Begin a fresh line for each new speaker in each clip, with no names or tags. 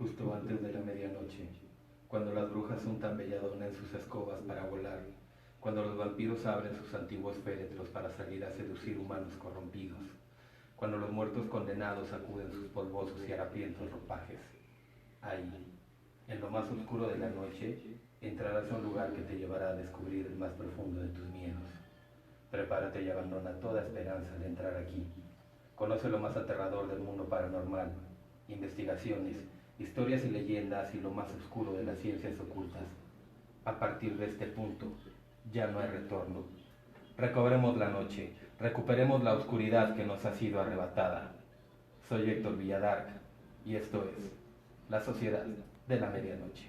justo antes de la medianoche, cuando las brujas untan belladona en sus escobas para volar, cuando los vampiros abren sus antiguos féretros para salir a seducir humanos corrompidos, cuando los muertos condenados sacuden sus polvosos y harapientos ropajes. Ahí, en lo más oscuro de la noche, entrarás a un lugar que te llevará a descubrir el más profundo de tus miedos. Prepárate y abandona toda esperanza de entrar aquí. Conoce lo más aterrador del mundo paranormal, investigaciones, historias y leyendas y lo más oscuro de las ciencias ocultas. A partir de este punto, ya no hay retorno. Recobremos la noche, recuperemos la oscuridad que nos ha sido arrebatada. Soy Héctor Villadarc y esto es La Sociedad de la Medianoche.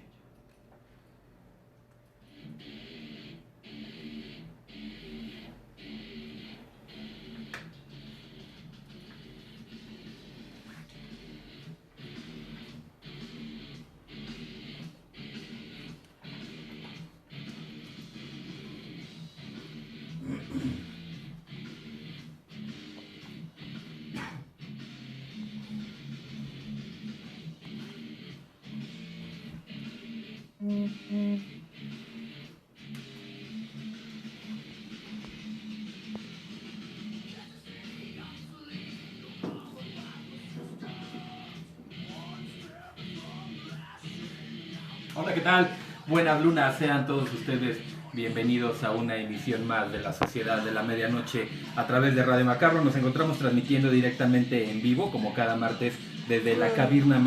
Hola, ¿qué tal? Buenas lunas, sean todos ustedes bienvenidos a una emisión más de La Sociedad de la Medianoche a través de Radio Macabro. Nos encontramos transmitiendo directamente en vivo, como cada martes, desde la cabina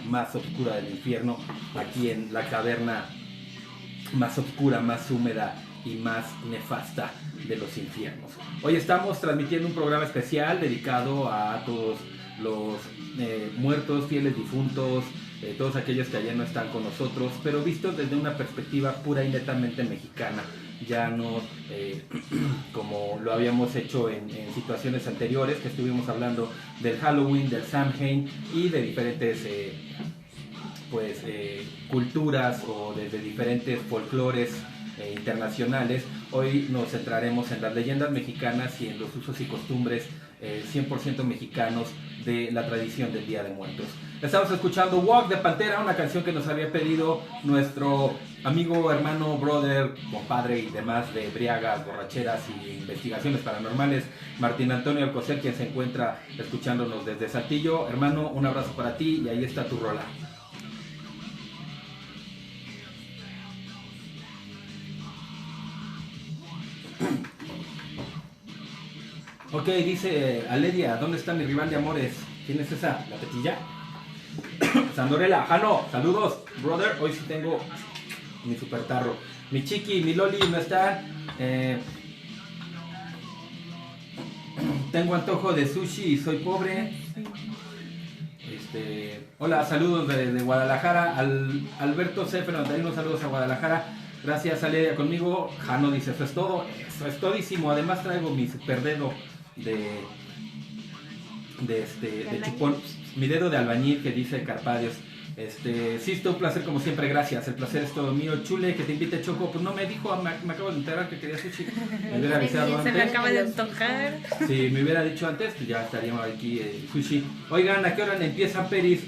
más oscura del infierno, aquí en la caverna más oscura, más húmeda y más nefasta de los infiernos. Hoy estamos transmitiendo un programa especial dedicado a todos los muertos, fieles difuntos, todos aquellos que allá no están con nosotros, pero vistos desde una perspectiva pura y netamente mexicana, ya no como lo habíamos hecho en situaciones anteriores, que estuvimos hablando del Halloween, del Samhain y de diferentes culturas o desde diferentes folclores internacionales. Hoy nos centraremos en las leyendas mexicanas y en los usos y costumbres 100% mexicanos de la tradición del Día de Muertos. Estamos escuchando Walk de Pantera, una canción que nos había pedido nuestro amigo, hermano, brother, compadre y demás de briagas, borracheras y investigaciones paranormales, Martín Antonio Alcocer, quien se encuentra escuchándonos desde Saltillo. Hermano, un abrazo para ti y ahí está tu rola. Ok, dice Aledia, ¿dónde está mi rival de amores? ¿Quién es esa? ¿La Petilla? Sandorela, Jano, saludos, brother. Hoy sí tengo mi super tarro. Mi chiqui, mi loli no están. Tengo antojo de sushi y soy pobre. Hola, saludos de Guadalajara. Alberto C91, saludos a Guadalajara. Gracias, Aledia, conmigo. Jano dice, eso es todo. Eso es todísimo. Además traigo mi super dedo de chupón, mi dedo de albañil que dice Carpadios. Sí, está un placer como siempre, gracias, el placer es todo mío. Chule, que te invite Choco, pues no me dijo, me acabo de enterar que quería sushi, me hubiera avisado antes.
Se me acaba de antojar.
Si me hubiera dicho antes, pues ya estaríamos aquí sushi. Oigan, ¿a qué hora empieza Peris?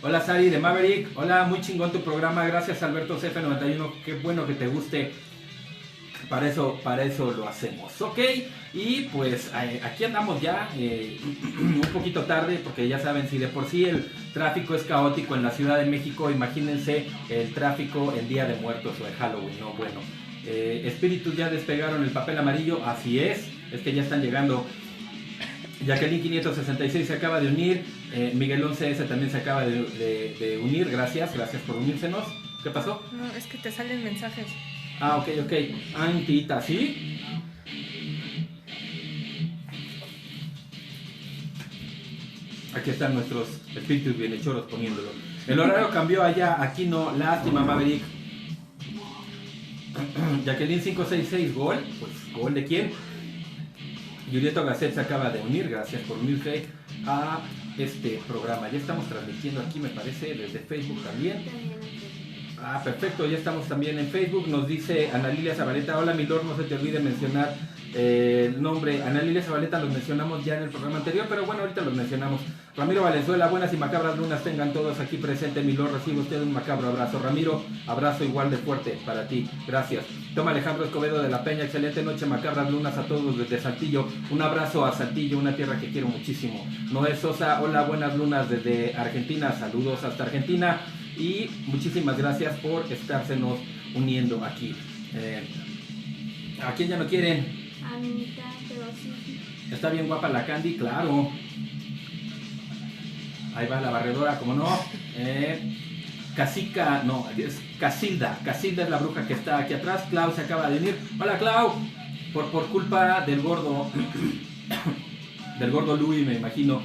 Hola Sari de Maverick, hola, muy chingón tu programa, gracias Alberto CF91, qué bueno que te guste. Para eso lo hacemos, ok, y pues aquí andamos ya un poquito tarde, porque ya saben, si de por sí el tráfico es caótico en la Ciudad de México, imagínense el tráfico el Día de Muertos o el Halloween, ¿no? Bueno, espíritus ya despegaron el papel amarillo, así es que ya están llegando. Jacqueline 566 se acaba de unir, Miguel 11S también se acaba de unir, gracias por unírsenos. ¿Qué pasó?
No, es que te salen mensajes.
Ah, ok. Antita, ¿sí? Aquí están nuestros espíritus bienhechoros poniéndolo. El horario cambió allá, aquí no, lástima Maverick. Jacqueline 566, gol. Pues, ¿gol de quién? Julieto Gasset se acaba de unir, gracias por unirse a este programa. Ya estamos transmitiendo aquí, me parece, desde Facebook también. Perfecto, ya estamos también en Facebook. Nos dice Ana Lilia Zabaleta, hola mi Lord, no se te olvide mencionar El nombre, Ana Lilia Zabaleta, los mencionamos ya en el programa anterior, pero bueno, ahorita los mencionamos. Ramiro Valenzuela, buenas y macabras lunas tengan todos aquí presentes. Mi Lord, recibe usted un macabro abrazo. Ramiro, abrazo igual de fuerte para ti, gracias. Toma Alejandro Escobedo de la Peña, excelente noche, macabras lunas a todos desde Saltillo. Un abrazo a Saltillo, una tierra que quiero muchísimo. Noé Sosa, hola, buenas lunas desde Argentina, saludos hasta Argentina. Y muchísimas gracias por estársenos uniendo aquí. ¿A quién ya no quieren?
Anita, pero sí.
Está bien guapa la Candy, claro. Ahí va la barredora, como no. Casica, no, es Casilda. Casilda es la bruja que está aquí atrás. Clau se acaba de unir. Hola, Clau. Por culpa del gordo, del gordo Louis, me imagino.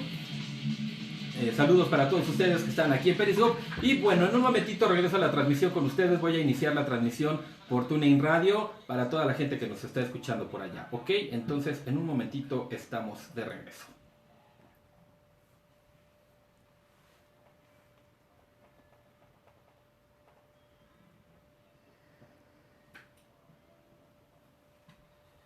Saludos para todos ustedes que están aquí en Periscope. Y bueno, en un momentito regreso a la transmisión con ustedes. Voy a iniciar la transmisión por TuneIn Radio para toda la gente que nos está escuchando por allá. Ok, entonces en un momentito estamos de regreso.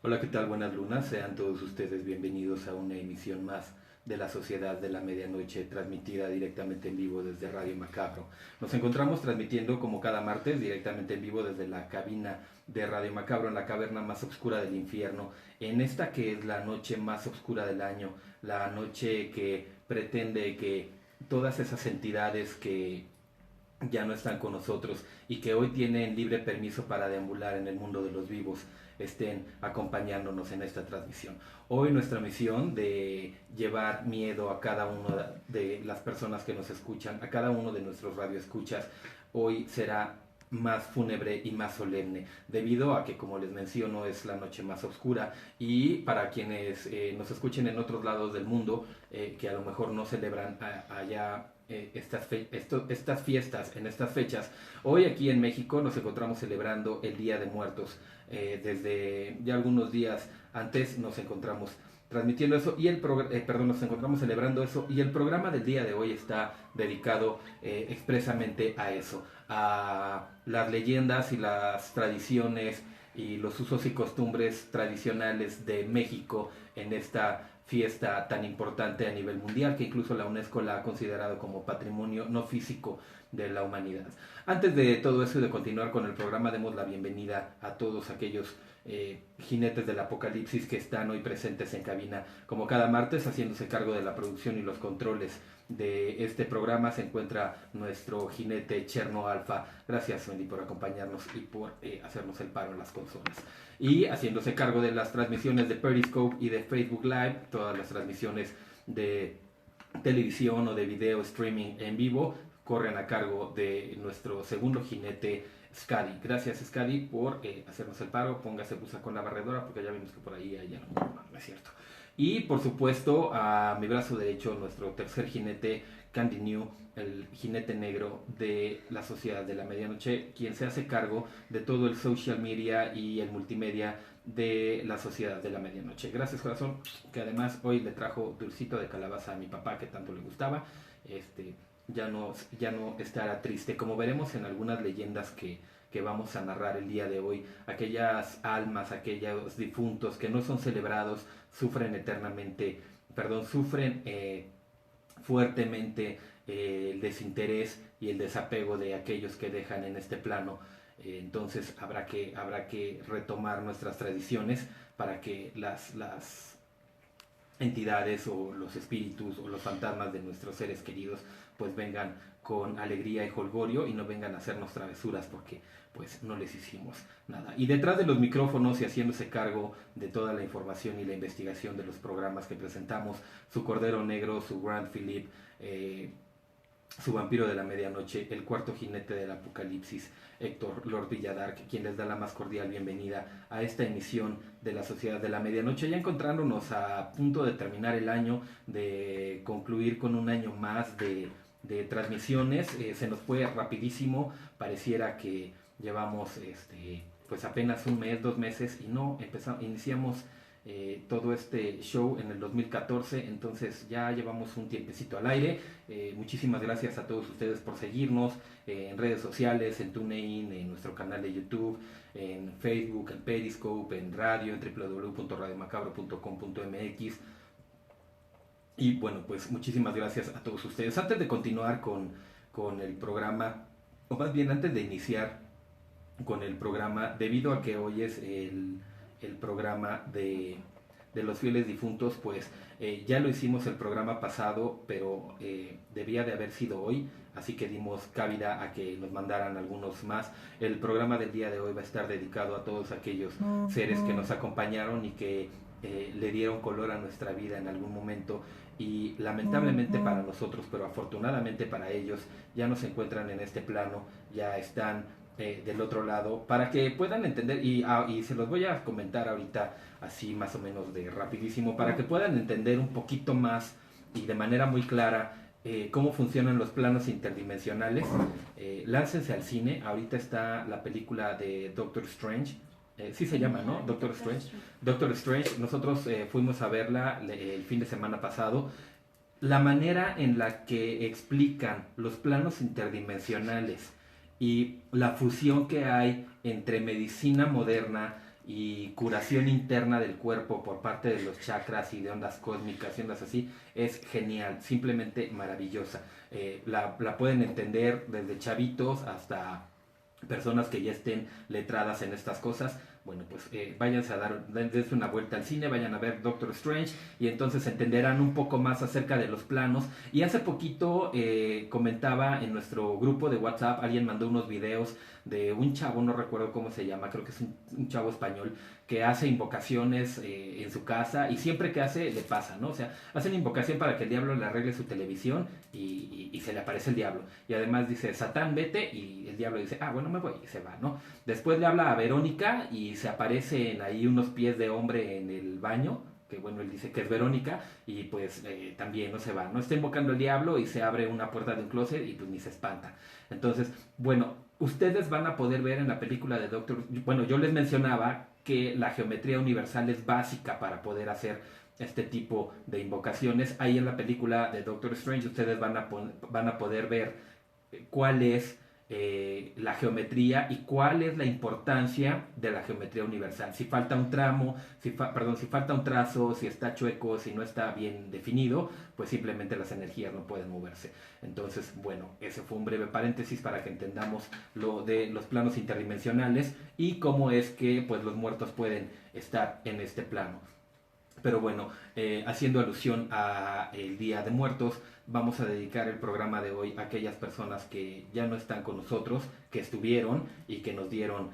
Hola, ¿qué tal? Buenas lunas. Sean todos ustedes bienvenidos a una emisión más de la Sociedad de la Medianoche, transmitida directamente en vivo desde Radio Macabro. Nos encontramos transmitiendo como cada martes directamente en vivo desde la cabina de Radio Macabro en la caverna más oscura del infierno, en esta que es la noche más oscura del año, la noche que pretende que todas esas entidades que ya no están con nosotros y que hoy tienen libre permiso para deambular en el mundo de los vivos estén acompañándonos en esta transmisión. Hoy nuestra misión de llevar miedo a cada una de las personas que nos escuchan, a cada uno de nuestros radioescuchas, hoy será más fúnebre y más solemne, debido a que, como les menciono, es la noche más oscura. Y para quienes nos escuchen en otros lados del mundo, que a lo mejor no celebran allá estas fiestas en estas fechas, hoy aquí en México nos encontramos celebrando el Día de Muertos. Desde ya algunos días antes nos encontramos transmitiendo eso y nos encontramos celebrando eso, y el programa del día de hoy está dedicado expresamente a eso, a las leyendas y las tradiciones y los usos y costumbres tradicionales de México en esta fiesta tan importante a nivel mundial, que incluso la UNESCO la ha considerado como patrimonio no físico de la humanidad. Antes de todo eso y de continuar con el programa, demos la bienvenida a todos aquellos jinetes del apocalipsis que están hoy presentes en cabina. Como cada martes, haciéndose cargo de la producción y los controles de este programa, se encuentra nuestro jinete Cherno Alfa. Gracias, Wendy, por acompañarnos y por hacernos el paro en las consolas. Y haciéndose cargo de las transmisiones de Periscope y de Facebook Live, todas las transmisiones de televisión o de video streaming en vivo corren a cargo de nuestro segundo jinete, Skadi. Gracias, Skadi, por hacernos el paro. Póngase busa con la barredora, porque ya vimos que por ahí hay algo, no es cierto. Y por supuesto, a mi brazo derecho, nuestro tercer jinete, Candy New, el jinete negro de la Sociedad de la Medianoche, quien se hace cargo de todo el social media y el multimedia de la Sociedad de la Medianoche. Gracias, corazón, que además hoy le trajo dulcito de calabaza a mi papá, que tanto le gustaba. Ya no estará triste, como veremos en algunas leyendas que vamos a narrar el día de hoy. Aquellas almas, aquellos difuntos que no son celebrados, sufren fuertemente el desinterés y el desapego de aquellos que dejan en este plano. Entonces habrá que retomar nuestras tradiciones para que las entidades o los espíritus o los fantasmas de nuestros seres queridos pues vengan con alegría y jolgorio y no vengan a hacernos travesuras, porque pues no les hicimos nada. Y detrás de los micrófonos y haciéndose cargo de toda la información y la investigación de los programas que presentamos, su Cordero Negro, su Grand Philip, su Vampiro de la Medianoche, el cuarto jinete del Apocalipsis, Héctor Lord Villadark, quien les da la más cordial bienvenida a esta emisión de la Sociedad de la Medianoche, ya encontrándonos a punto de terminar el año, de concluir con un año más de transmisiones. Se nos fue rapidísimo, pareciera que llevamos pues apenas un mes, 2 meses, y no iniciamos todo este show en el 2014, entonces ya llevamos un tiempecito al aire. Muchísimas gracias a todos ustedes por seguirnos en redes sociales, en TuneIn, en nuestro canal de YouTube, en Facebook, en Periscope, en radio, en www.radiomacabro.com.mx. Y bueno, pues muchísimas gracias a todos ustedes. Antes de continuar con el programa, o más bien antes de iniciar con el programa, debido a que hoy es el programa de los fieles difuntos, pues ya lo hicimos el programa pasado, pero debía de haber sido hoy, así que dimos cabida a que nos mandaran algunos más. El programa del día de hoy va a estar dedicado a todos aquellos seres que nos acompañaron y que le dieron color a nuestra vida en algún momento, y lamentablemente para nosotros, pero afortunadamente para ellos, ya no se encuentran en este plano, ya están del otro lado, para que puedan entender, y se los voy a comentar ahorita así más o menos de rapidísimo, para que puedan entender un poquito más y de manera muy clara cómo funcionan los planos interdimensionales. Láncense al cine, ahorita está la película de Doctor Strange, sí se llama, ¿no? Doctor Strange. Doctor Strange, nosotros fuimos a verla el fin de semana pasado. La manera en la que explican los planos interdimensionales y la fusión que hay entre medicina moderna y curación interna del cuerpo por parte de los chakras y de ondas cósmicas y ondas así, es genial, simplemente maravillosa. La pueden entender desde chavitos hasta personas que ya estén letradas en estas cosas. Bueno, pues váyanse a dense una vuelta al cine, vayan a ver Doctor Strange y entonces entenderán un poco más acerca de los planos. Y hace poquito comentaba en nuestro grupo de WhatsApp, alguien mandó unos videos de un chavo, no recuerdo cómo se llama, creo que es un chavo español, que hace invocaciones en su casa, y siempre que hace le pasa, ¿no? O sea, hace una invocación para que el diablo le arregle su televisión y se le aparece el diablo. Y además dice, Satán, vete, y el diablo dice, ah, bueno, me voy, y se va, ¿no? Después le habla a Verónica y se aparecen ahí unos pies de hombre en el baño, que bueno, él dice que es Verónica, y pues también no se va, ¿no? Está invocando al diablo y se abre una puerta de un closet y pues ni se espanta. Entonces, bueno, ustedes van a poder ver en la película de Doctor... Bueno, yo les mencionaba que la geometría universal es básica para poder hacer este tipo de invocaciones. Ahí en la película de Doctor Strange ustedes van a poder ver cuál es la geometría y cuál es la importancia de la geometría universal. Si falta un tramo, si falta un trazo, si está chueco, si no está bien definido, pues simplemente las energías no pueden moverse. Entonces, bueno, ese fue un breve paréntesis para que entendamos lo de los planos interdimensionales y cómo es que pues los muertos pueden estar en este plano. Pero bueno, haciendo alusión a el Día de Muertos, vamos a dedicar el programa de hoy a aquellas personas que ya no están con nosotros, que estuvieron y que nos dieron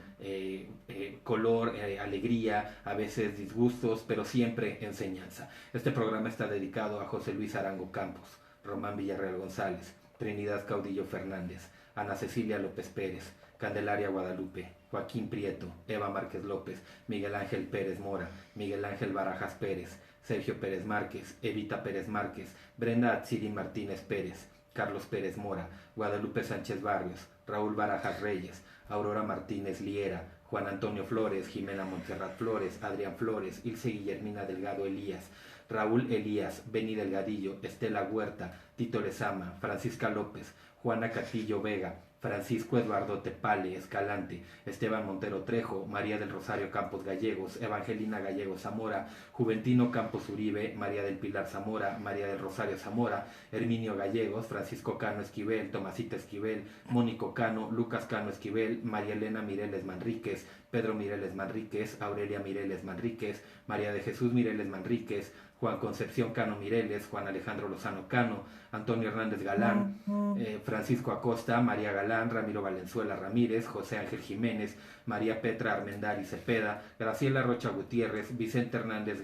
color, alegría, a veces disgustos, pero siempre enseñanza. Este programa está dedicado a José Luis Arango Campos, Román Villarreal González, Trinidad Caudillo Fernández, Ana Cecilia López Pérez, Candelaria Guadalupe, Joaquín Prieto, Eva Márquez López, Miguel Ángel Pérez Mora, Miguel Ángel Barajas Pérez, Sergio Pérez Márquez, Evita Pérez Márquez, Brenda Atsiri Martínez Pérez, Carlos Pérez Mora, Guadalupe Sánchez Barrios, Raúl Barajas Reyes, Aurora Martínez Liera, Juan Antonio Flores, Jimena Montserrat Flores, Adrián Flores, Ilse Guillermina Delgado Elías, Raúl Elías, Beni Delgadillo, Estela Huerta, Tito Lezama, Francisca López, Juana Castillo Vega, Francisco Eduardo Tepale Escalante, Esteban Montero Trejo, María del Rosario Campos Gallegos, Evangelina Gallegos Zamora, Juventino Campos Uribe, María del Pilar Zamora, María del Rosario Zamora, Herminio Gallegos, Francisco Cano Esquivel, Tomasita Esquivel, Mónico Cano, Lucas Cano Esquivel, María Elena Mireles Manríquez, Pedro Mireles Manríquez, Aurelia Mireles Manríquez, María de Jesús Mireles Manríquez, Juan Concepción Cano Mireles, Juan Alejandro Lozano Cano, Antonio Hernández Galán, Francisco Acosta, María Galán, Ramiro Valenzuela Ramírez, José Ángel Jiménez, María Petra Armendari Cepeda, Graciela Rocha Gutiérrez, Vicente Hernández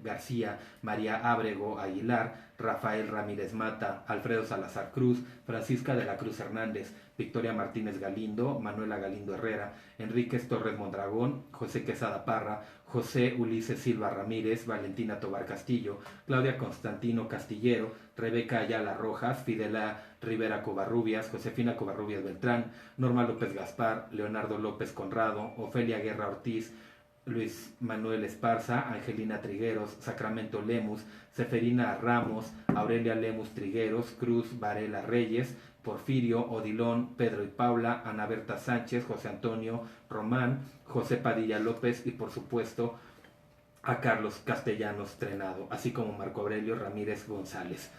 García, María Ábrego Aguilar, Rafael Ramírez Mata, Alfredo Salazar Cruz, Francisca de la Cruz Hernández, Victoria Martínez Galindo, Manuela Galindo Herrera, Enríquez Torres Mondragón, José Quesada Parra, José Ulises Silva Ramírez, Valentina Tobar Castillo, Claudia Constantino Castillero, Rebeca Ayala Rojas, Fidela Rivera Covarrubias, Josefina Covarrubias Beltrán, Norma López Gaspar, Leonardo López Conrado, Ofelia Guerra Ortiz, Luis Manuel Esparza, Angelina Trigueros, Sacramento Lemus, Seferina Ramos, Aurelia Lemus Trigueros, Cruz Varela Reyes, Porfirio, Odilón, Pedro y Paula, Ana Berta Sánchez, José Antonio Román, José Padilla López y por supuesto a Carlos Castellanos Trenado, así como Marco Aurelio Ramírez González.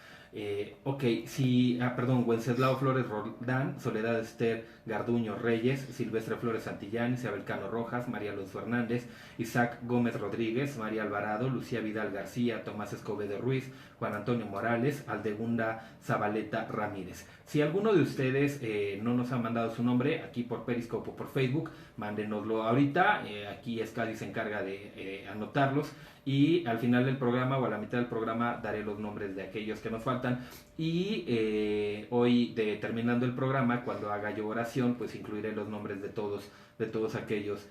Wenceslao Flores Roldán, Soledad Esther Garduño Reyes, Silvestre Flores Santillán, Isabel Cano Rojas, María Alonso Hernández, Isaac Gómez Rodríguez, María Alvarado, Lucía Vidal García, Tomás Escobedo Ruiz, Juan Antonio Morales, Aldegunda Zabaleta Ramírez. Si alguno de ustedes no nos ha mandado su nombre aquí por Periscope o por Facebook, mándenoslo ahorita. Aquí Escadi se encarga de anotarlos y al final del programa o a la mitad del programa daré los nombres de aquellos que nos faltan y hoy terminando el programa, cuando haga yo oración, pues incluiré los nombres de todos aquellos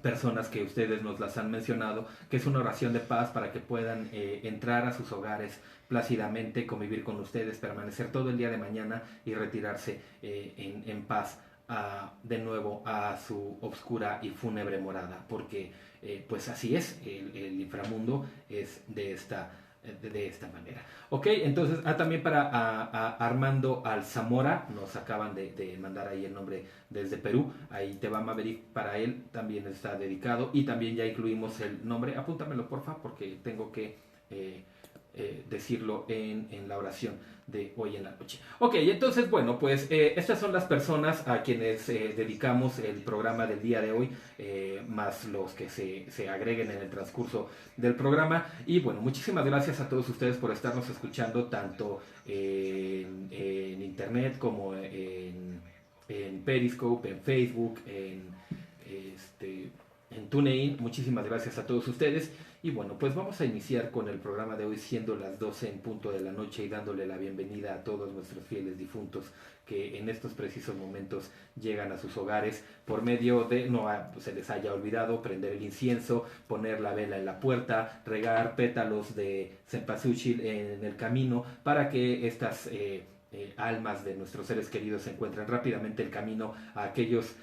personas que ustedes nos las han mencionado, que es una oración de paz para que puedan entrar a sus hogares plácidamente, convivir con ustedes, permanecer todo el día de mañana y retirarse en paz de nuevo a su obscura y fúnebre morada, porque pues así es, el inframundo es de esta manera. Ok, entonces también para Armando Alzamora, nos acaban de mandar ahí el nombre desde Perú, ahí te va Maverick, para él también está dedicado y también ya incluimos el nombre, apúntamelo porfa porque tengo que decirlo en la oración de hoy en la noche. Ok, entonces bueno, pues estas son las personas a quienes dedicamos el programa del día de hoy, más los que se agreguen en el transcurso del programa. Y bueno, muchísimas gracias a todos ustedes por estarnos escuchando tanto en internet como en Periscope, en Facebook, en TuneIn. Muchísimas gracias a todos ustedes. Y bueno, pues vamos a iniciar con el programa de hoy, siendo las 12 en punto de la noche y dándole la bienvenida a todos nuestros fieles difuntos que en estos precisos momentos llegan a sus hogares por medio de, se les haya olvidado prender el incienso, poner la vela en la puerta, regar pétalos de cempasúchil en el camino para que estas almas de nuestros seres queridos se encuentren rápidamente el camino a aquellos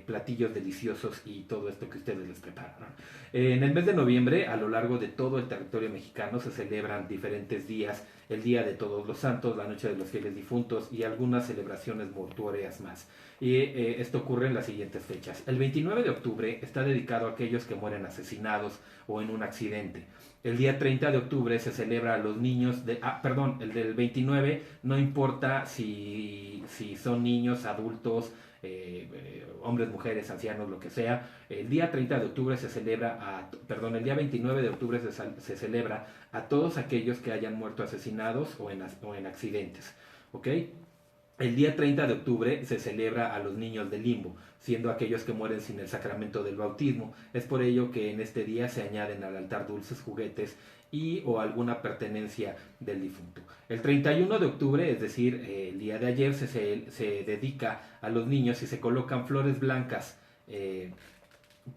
platillos deliciosos y todo esto que ustedes les prepararon. En el mes de noviembre, a lo largo de todo el territorio mexicano, se celebran diferentes días: el Día de Todos los Santos, la Noche de los Fieles Difuntos y algunas celebraciones mortuorias más. Y esto ocurre en las siguientes fechas. El 29 de octubre está dedicado a aquellos que mueren asesinados o en un accidente. El día 30 de octubre se celebra a los niños el del 29, no importa si son niños, adultos, hombres, mujeres, ancianos, lo que sea. El día 30 de octubre el día 29 de octubre se celebra a todos aquellos que hayan muerto asesinados o en accidentes. ¿Ok? El día 30 de octubre se celebra a los niños del limbo, siendo aquellos que mueren sin el sacramento del bautismo. Es por ello que en este día se añaden al altar dulces, juguetes o alguna pertenencia del difunto. El 31 de octubre, es decir, el día de ayer, se dedica a los niños y se colocan flores blancas,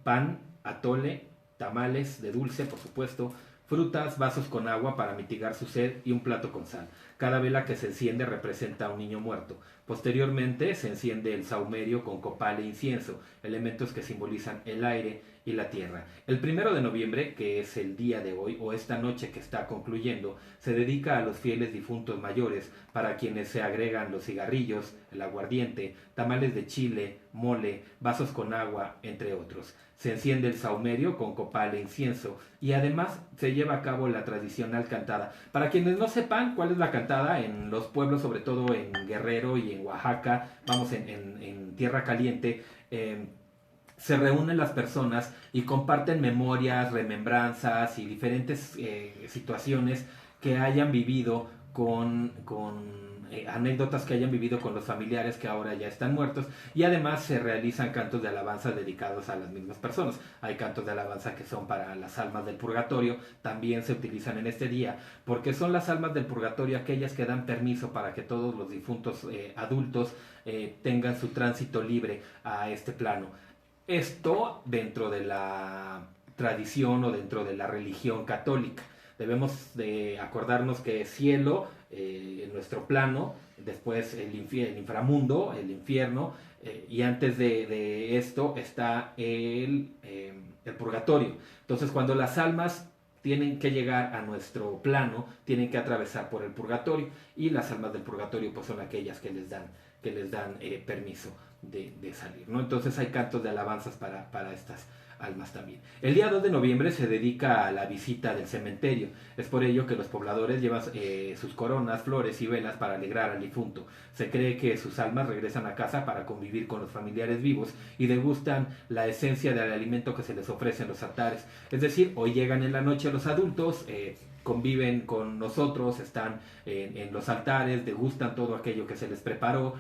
pan, atole, tamales de dulce, por supuesto, frutas, vasos con agua para mitigar su sed y un plato con sal. Cada vela que se enciende representa a un niño muerto. Posteriormente se enciende el sahumerio con copal e incienso, elementos que simbolizan el aire y la tierra. El 1 de noviembre, que es el día de hoy, o esta noche que está concluyendo, se dedica a los fieles difuntos mayores, para quienes se agregan los cigarrillos, el aguardiente, tamales de chile, mole, vasos con agua, entre otros. Se enciende el sahumerio con copal e incienso y además se lleva a cabo la tradicional cantada. Para quienes no sepan cuál es la cantada, en los pueblos, sobre todo en Guerrero y en Oaxaca, en Tierra Caliente, se reúnen las personas y comparten memorias, remembranzas y diferentes situaciones que hayan vivido anécdotas que hayan vivido con los familiares que ahora ya están muertos, y además se realizan cantos de alabanza dedicados a las mismas personas. Hay cantos de alabanza que son para las almas del purgatorio, también se utilizan en este día, porque son las almas del purgatorio aquellas que dan permiso para que todos los difuntos adultos tengan su tránsito libre a este plano. Esto dentro de la tradición o dentro de la religión católica. Debemos de acordarnos que cielo
en nuestro plano, después el inframundo, el infierno, y antes de esto está el purgatorio. Entonces, cuando las almas tienen que llegar a nuestro plano, tienen que atravesar por el purgatorio, y las almas del purgatorio pues son aquellas que les dan permiso de salir, ¿no? Entonces hay cantos de alabanzas para estas almas también. El día 2 de noviembre se dedica a la visita del cementerio. Es por ello que los pobladores llevan sus coronas, flores y velas para alegrar al difunto. Se cree que sus almas regresan a casa para convivir con los familiares vivos y degustan la esencia del alimento que se les ofrece en los altares. Es decir, hoy llegan en la noche los adultos, conviven con nosotros, están en los altares, degustan todo aquello que se les preparó.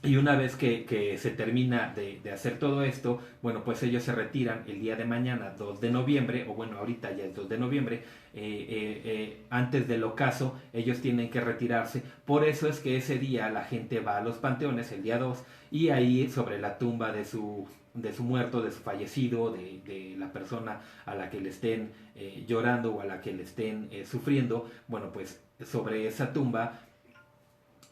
Y una vez que se termina de hacer todo esto, bueno, pues ellos se retiran el día de mañana, 2 de noviembre, o bueno, ahorita ya es 2 de noviembre, antes del ocaso, ellos tienen que retirarse. Por eso es que ese día la gente va a los panteones, el día 2, y ahí sobre la tumba de su muerto, de su fallecido, de la persona a la que le estén llorando o a la que le estén sufriendo, bueno, pues sobre esa tumba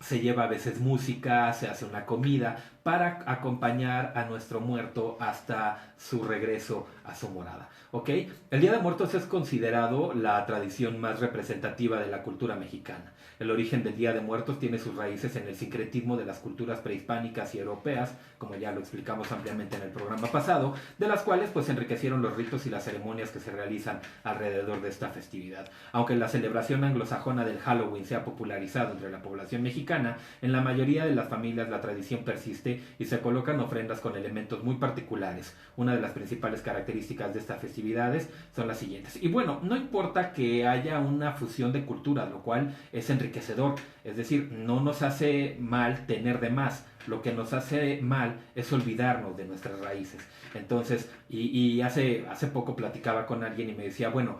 se lleva a veces música, se hace una comida para acompañar a nuestro muerto hasta su regreso a su morada. ¿Ok? El Día de Muertos es considerado la tradición más representativa de la cultura mexicana. El origen del Día de Muertos tiene sus raíces en el sincretismo de las culturas prehispánicas y europeas, como ya lo explicamos ampliamente en el programa pasado, de las cuales pues enriquecieron los ritos y las ceremonias que se realizan alrededor de esta festividad. Aunque la celebración anglosajona del Halloween se ha popularizado entre la población mexicana, en la mayoría de las familias la tradición persiste y se colocan ofrendas con elementos muy particulares. Una de las principales características de estas festividades son las siguientes. Y bueno, no importa que haya una fusión de culturas, lo cual es enriquecedor. Es decir, no nos hace mal tener de más. Lo que nos hace mal es olvidarnos de nuestras raíces. Entonces, y hace poco platicaba con alguien y me decía, bueno,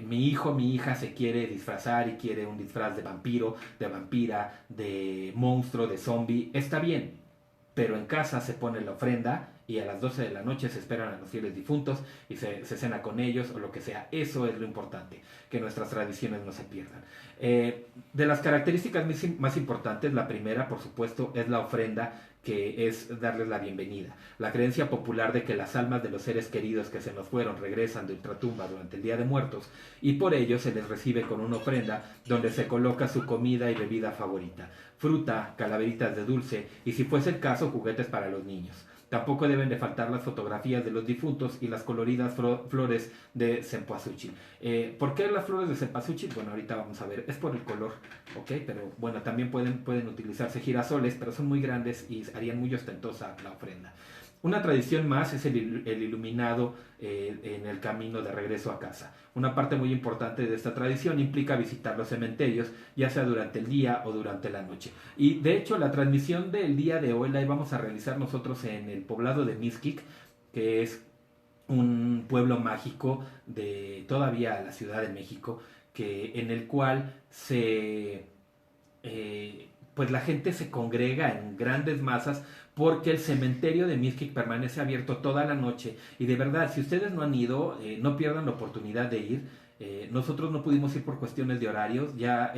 mi hijo, mi hija se quiere disfrazar y quiere un disfraz de vampiro, de vampira, de monstruo, de zombie. Está bien, pero en casa se pone la ofrenda y a las 12 de la noche se esperan a los fieles difuntos y se cena con ellos o lo que sea. Eso es lo importante, que nuestras tradiciones no se pierdan. De las características más importantes, la primera, por supuesto, es la ofrenda, que es darles la bienvenida. La creencia popular de que las almas de los seres queridos que se nos fueron regresan de ultratumba durante el Día de Muertos, y por ello se les recibe con una ofrenda donde se coloca su comida y bebida favorita, fruta, calaveritas de dulce y, si fuese el caso, juguetes para los niños. Tampoco deben de faltar las fotografías de los difuntos y las coloridas flores de cempasúchil. ¿Por qué las flores de cempasúchil? Bueno, ahorita vamos a ver. Es por el color, ¿ok? Pero bueno, también pueden utilizarse girasoles, pero son muy grandes y harían muy ostentosa la ofrenda. Una tradición más es el iluminado en el camino de regreso a casa. Una parte muy importante de esta tradición implica visitar los cementerios, ya sea durante el día o durante la noche. Y de hecho, la transmisión del día de hoy la íbamos a realizar nosotros en el poblado de Mixquic, que es un pueblo mágico de todavía la Ciudad de México, en el cual pues la gente se congrega en grandes masas, porque el cementerio de Mixquic permanece abierto toda la noche. Y de verdad, si ustedes no han ido, no pierdan la oportunidad de ir. Nosotros no pudimos ir por cuestiones de horarios. Ya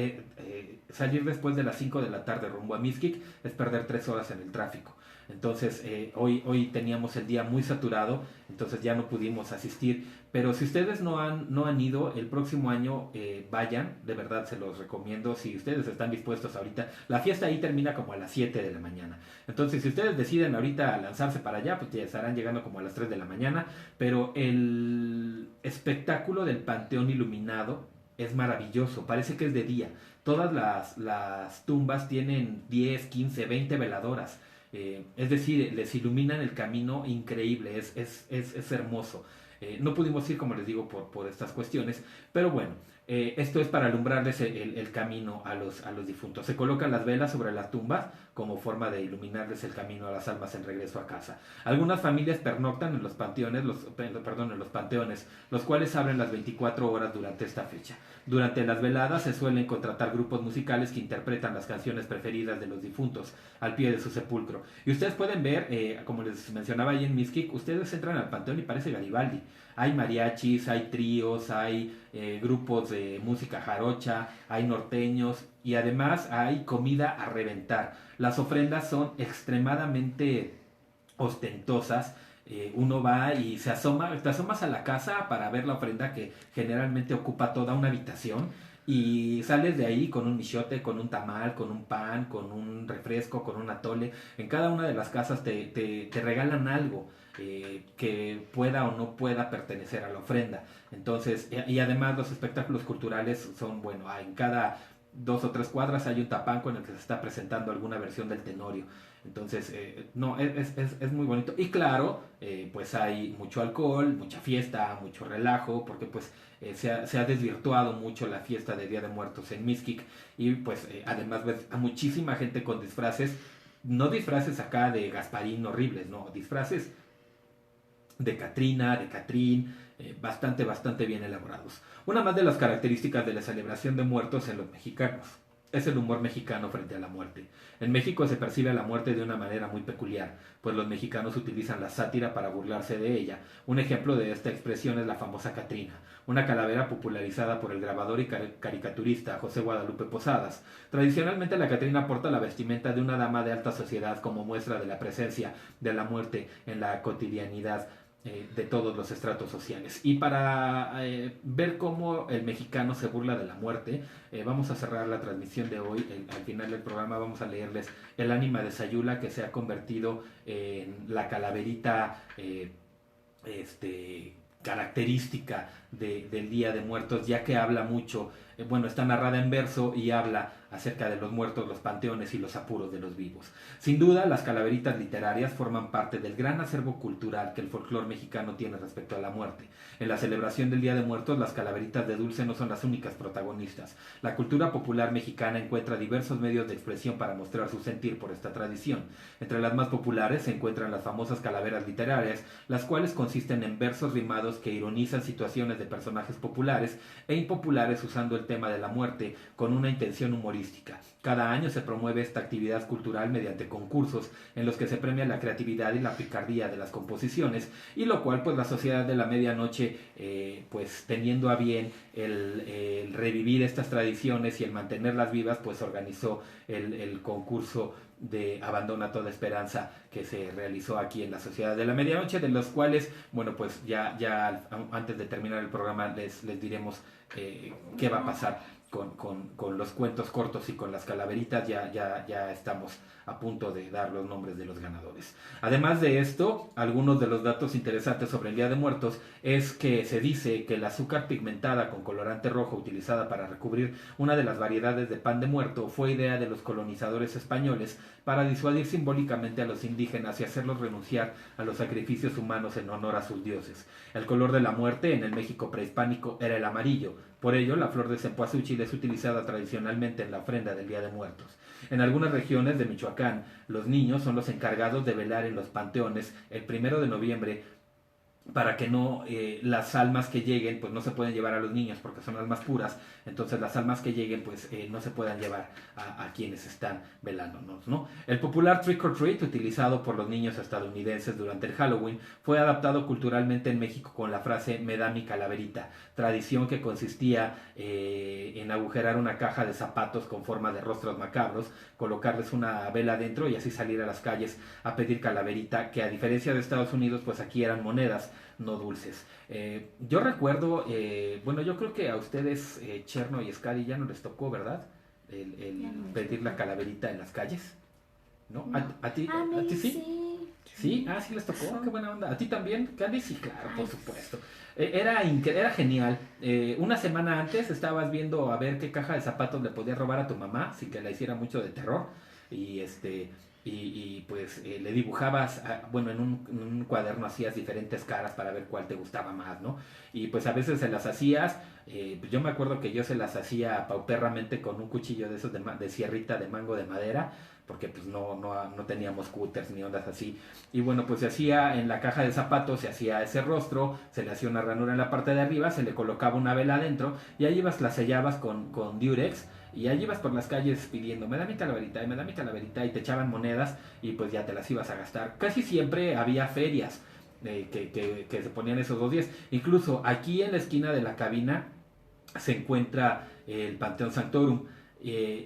salir después de las 5 de la tarde rumbo a Mixquic es perder 3 horas en el tráfico. Entonces, hoy teníamos el día muy saturado, entonces ya no pudimos asistir. Pero si ustedes no han ido, el próximo año vayan, de verdad se los recomiendo. Si ustedes están dispuestos ahorita, la fiesta ahí termina como a las 7 de la mañana. Entonces, si ustedes deciden ahorita lanzarse para allá, pues ya estarán llegando como a las 3 de la mañana. Pero el espectáculo del Panteón iluminado es maravilloso, parece que es de día. Todas las tumbas tienen 10, 15, 20 veladoras. Es decir, les iluminan el camino increíble, es hermoso. No pudimos ir, como les digo, por estas cuestiones, pero bueno, esto es para alumbrarles el camino a los difuntos. Se colocan las velas sobre las tumbas como forma de iluminarles el camino a las almas en regreso a casa. Algunas familias pernoctan en los panteones, los cuales abren las 24 horas durante esta fecha. Durante las veladas se suelen contratar grupos musicales que interpretan las canciones preferidas de los difuntos al pie de su sepulcro. Y ustedes pueden ver, como les mencionaba ahí en Mixquic, ustedes entran al panteón y parece Garibaldi. hay mariachis, hay tríos, hay grupos de música jarocha, hay norteños y además hay comida a reventar. Las ofrendas son extremadamente ostentosas. Uno va y te asomas a la casa para ver la ofrenda que generalmente ocupa toda una habitación y sales de ahí con un michote, con un tamal, con un pan, con un refresco, con un atole. En cada una de las casas te regalan algo que pueda o no pueda pertenecer a la ofrenda. Entonces, y además los espectáculos culturales son, bueno, en cada 2 o 3 cuadras hay un tapanco en el que se está presentando alguna versión del Tenorio. Entonces, no, es muy bonito. Y claro, pues hay mucho alcohol, mucha fiesta, mucho relajo, porque pues se ha desvirtuado mucho la fiesta de Día de Muertos en Mixquic. Y pues además ves a muchísima gente con disfraces, no disfraces acá de Gasparín horribles, no, disfraces de Catrina, de Catrín, bastante bien elaborados. Una más de las características de la celebración de muertos en los mexicanos es el humor mexicano frente a la muerte. En México se percibe a la muerte de una manera muy peculiar, pues los mexicanos utilizan la sátira para burlarse de ella. Un ejemplo de esta expresión es la famosa Catrina, una calavera popularizada por el grabador y caricaturista José Guadalupe Posadas. Tradicionalmente la Catrina porta la vestimenta de una dama de alta sociedad como muestra de la presencia de la muerte en la cotidianidad de todos los estratos sociales. Y para ver cómo el mexicano se burla de la muerte, vamos a cerrar la transmisión de hoy. Al final del programa vamos a leerles el ánima de Sayula, que se ha convertido en la calaverita característica del Día de Muertos, ya que habla mucho, está narrada en verso y habla acerca de los muertos, los panteones y los apuros de los vivos. Sin duda, las calaveritas literarias forman parte del gran acervo cultural que el folclore mexicano tiene respecto a la muerte. En la celebración del Día de Muertos, las calaveritas de dulce no son las únicas protagonistas. La cultura popular mexicana encuentra diversos medios de expresión para mostrar su sentir por esta tradición. Entre las más populares se encuentran las famosas calaveras literarias, las cuales consisten en versos rimados que ironizan situaciones de personajes populares e impopulares usando el tema de la muerte con una intención humorística. Cada año se promueve esta actividad cultural mediante concursos en los que se premia la creatividad y la picardía de las composiciones, y lo cual pues la Sociedad de la Medianoche pues teniendo a bien el revivir estas tradiciones y el mantenerlas vivas, pues organizó el concurso de Abandona Toda Esperanza que se realizó aquí en la Sociedad de la Medianoche, de los cuales, pues ya antes de terminar el programa les diremos qué va a pasar con los cuentos cortos y con las calaveritas. Ya estamos a punto de dar los nombres de los ganadores. Además de esto, algunos de los datos interesantes sobre el Día de Muertos es que se dice que el azúcar pigmentada con colorante rojo utilizada para recubrir una de las variedades de pan de muerto fue idea de los colonizadores españoles para disuadir simbólicamente a los indígenas y hacerlos renunciar a los sacrificios humanos en honor a sus dioses. El color de la muerte en el México prehispánico era el amarillo. Por ello, la flor de cempasúchil es utilizada tradicionalmente en la ofrenda del Día de Muertos. En algunas regiones de Michoacán, los niños son los encargados de velar en los panteones el 1 de noviembre para que no las almas que lleguen, pues no se pueden llevar a los niños porque son almas puras. Entonces las almas que lleguen pues no se puedan llevar a quienes están velándonos, ¿no? El popular trick or treat utilizado por los niños estadounidenses durante el Halloween fue adaptado culturalmente en México con la frase "me da mi calaverita", tradición que consistía en agujerar una caja de zapatos con forma de rostros macabros, colocarles una vela dentro y así salir a las calles a pedir calaverita, que a diferencia de Estados Unidos pues aquí eran monedas, no dulces. Yo recuerdo, yo creo que a ustedes, Cherno y Scary, ya no les tocó, ¿verdad? El pedir la calaverita en las calles, ¿no?
No.
¿A ti sí? ¿Sí? Ah, sí les tocó, qué buena onda. ¿A ti también, Candy? Sí, claro, por supuesto. Era genial. Una semana antes estabas viendo a ver qué caja de zapatos le podías robar a tu mamá, sin que la hiciera mucho de terror, y pues le dibujabas, en un cuaderno hacías diferentes caras para ver cuál te gustaba más, ¿no? Y pues a veces se las hacías, pues yo me acuerdo que yo se las hacía pauperramente con un cuchillo de esos de sierrita de mango de madera, porque pues no teníamos cúters ni ondas así. Y pues se hacía en la caja de zapatos, se hacía ese rostro, se le hacía una ranura en la parte de arriba, se le colocaba una vela adentro, y ahí la sellabas con Durex. Y allí ibas por las calles pidiendo, me da mi calaverita, y te echaban monedas, y pues ya te las ibas a gastar. Casi siempre había ferias que se ponían esos 2 días. Incluso aquí en la esquina de la cabina se encuentra el Panteón Sanctorum.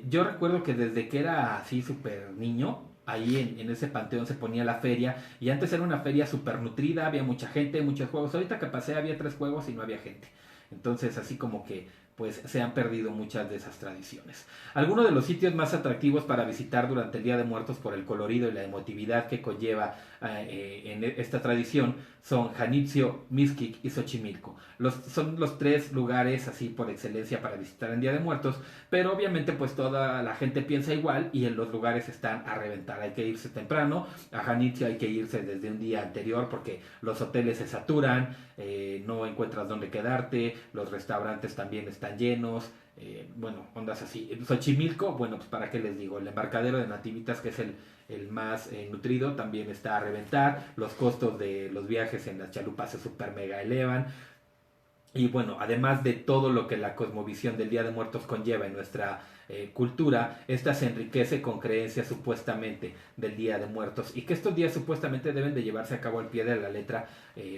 Yo recuerdo que desde que era así súper niño, ahí en ese panteón se ponía la feria, y antes era una feria súper nutrida, había mucha gente, muchos juegos. Ahorita que pasé había 3 juegos y no había gente. Entonces así como que pues se han perdido muchas de esas tradiciones. Algunos de los sitios más atractivos para visitar durante el Día de Muertos por el colorido y la emotividad que conlleva en esta tradición son Janitzio, Mixquic y Xochimilco. Son los 3 lugares así por excelencia para visitar en Día de Muertos, pero obviamente pues toda la gente piensa igual y en los lugares están a reventar. Hay que irse temprano, a Janitzio hay que irse desde un día anterior porque los hoteles se saturan, no encuentras dónde quedarte, los restaurantes también están llenos, bueno, ondas así. Xochimilco, bueno, pues para qué les digo, el embarcadero de Nativitas, que es el más nutrido, también está a reventar. Los costos de los viajes en las chalupas se super mega elevan. Y bueno, además de todo lo que la cosmovisión del Día de Muertos conlleva en nuestra cultura, esta se enriquece con creencias supuestamente del Día de Muertos, y que estos días supuestamente deben de llevarse a cabo al pie de la letra,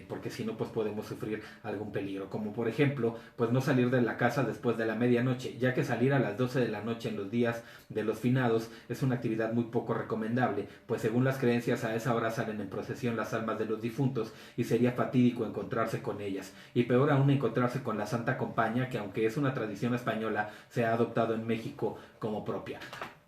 porque si no pues podemos sufrir algún peligro, como por ejemplo pues no salir de la casa después de la medianoche, ya que salir a las 12 de la noche en los días de los finados es una actividad muy poco recomendable, pues según las creencias a esa hora salen en procesión las almas de los difuntos y sería fatídico encontrarse con ellas, y peor aún encontrarse con la Santa Compaña, que aunque es una tradición española se ha adoptado en México como propia.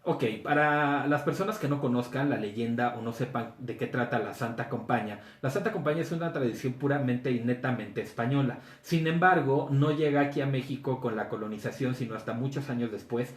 Ok, para las personas que no conozcan la leyenda o no sepan de qué trata la Santa Compaña, la Santa Compaña es una tradición puramente y netamente española. Sin embargo, no llega aquí a México con la colonización, sino hasta muchos años después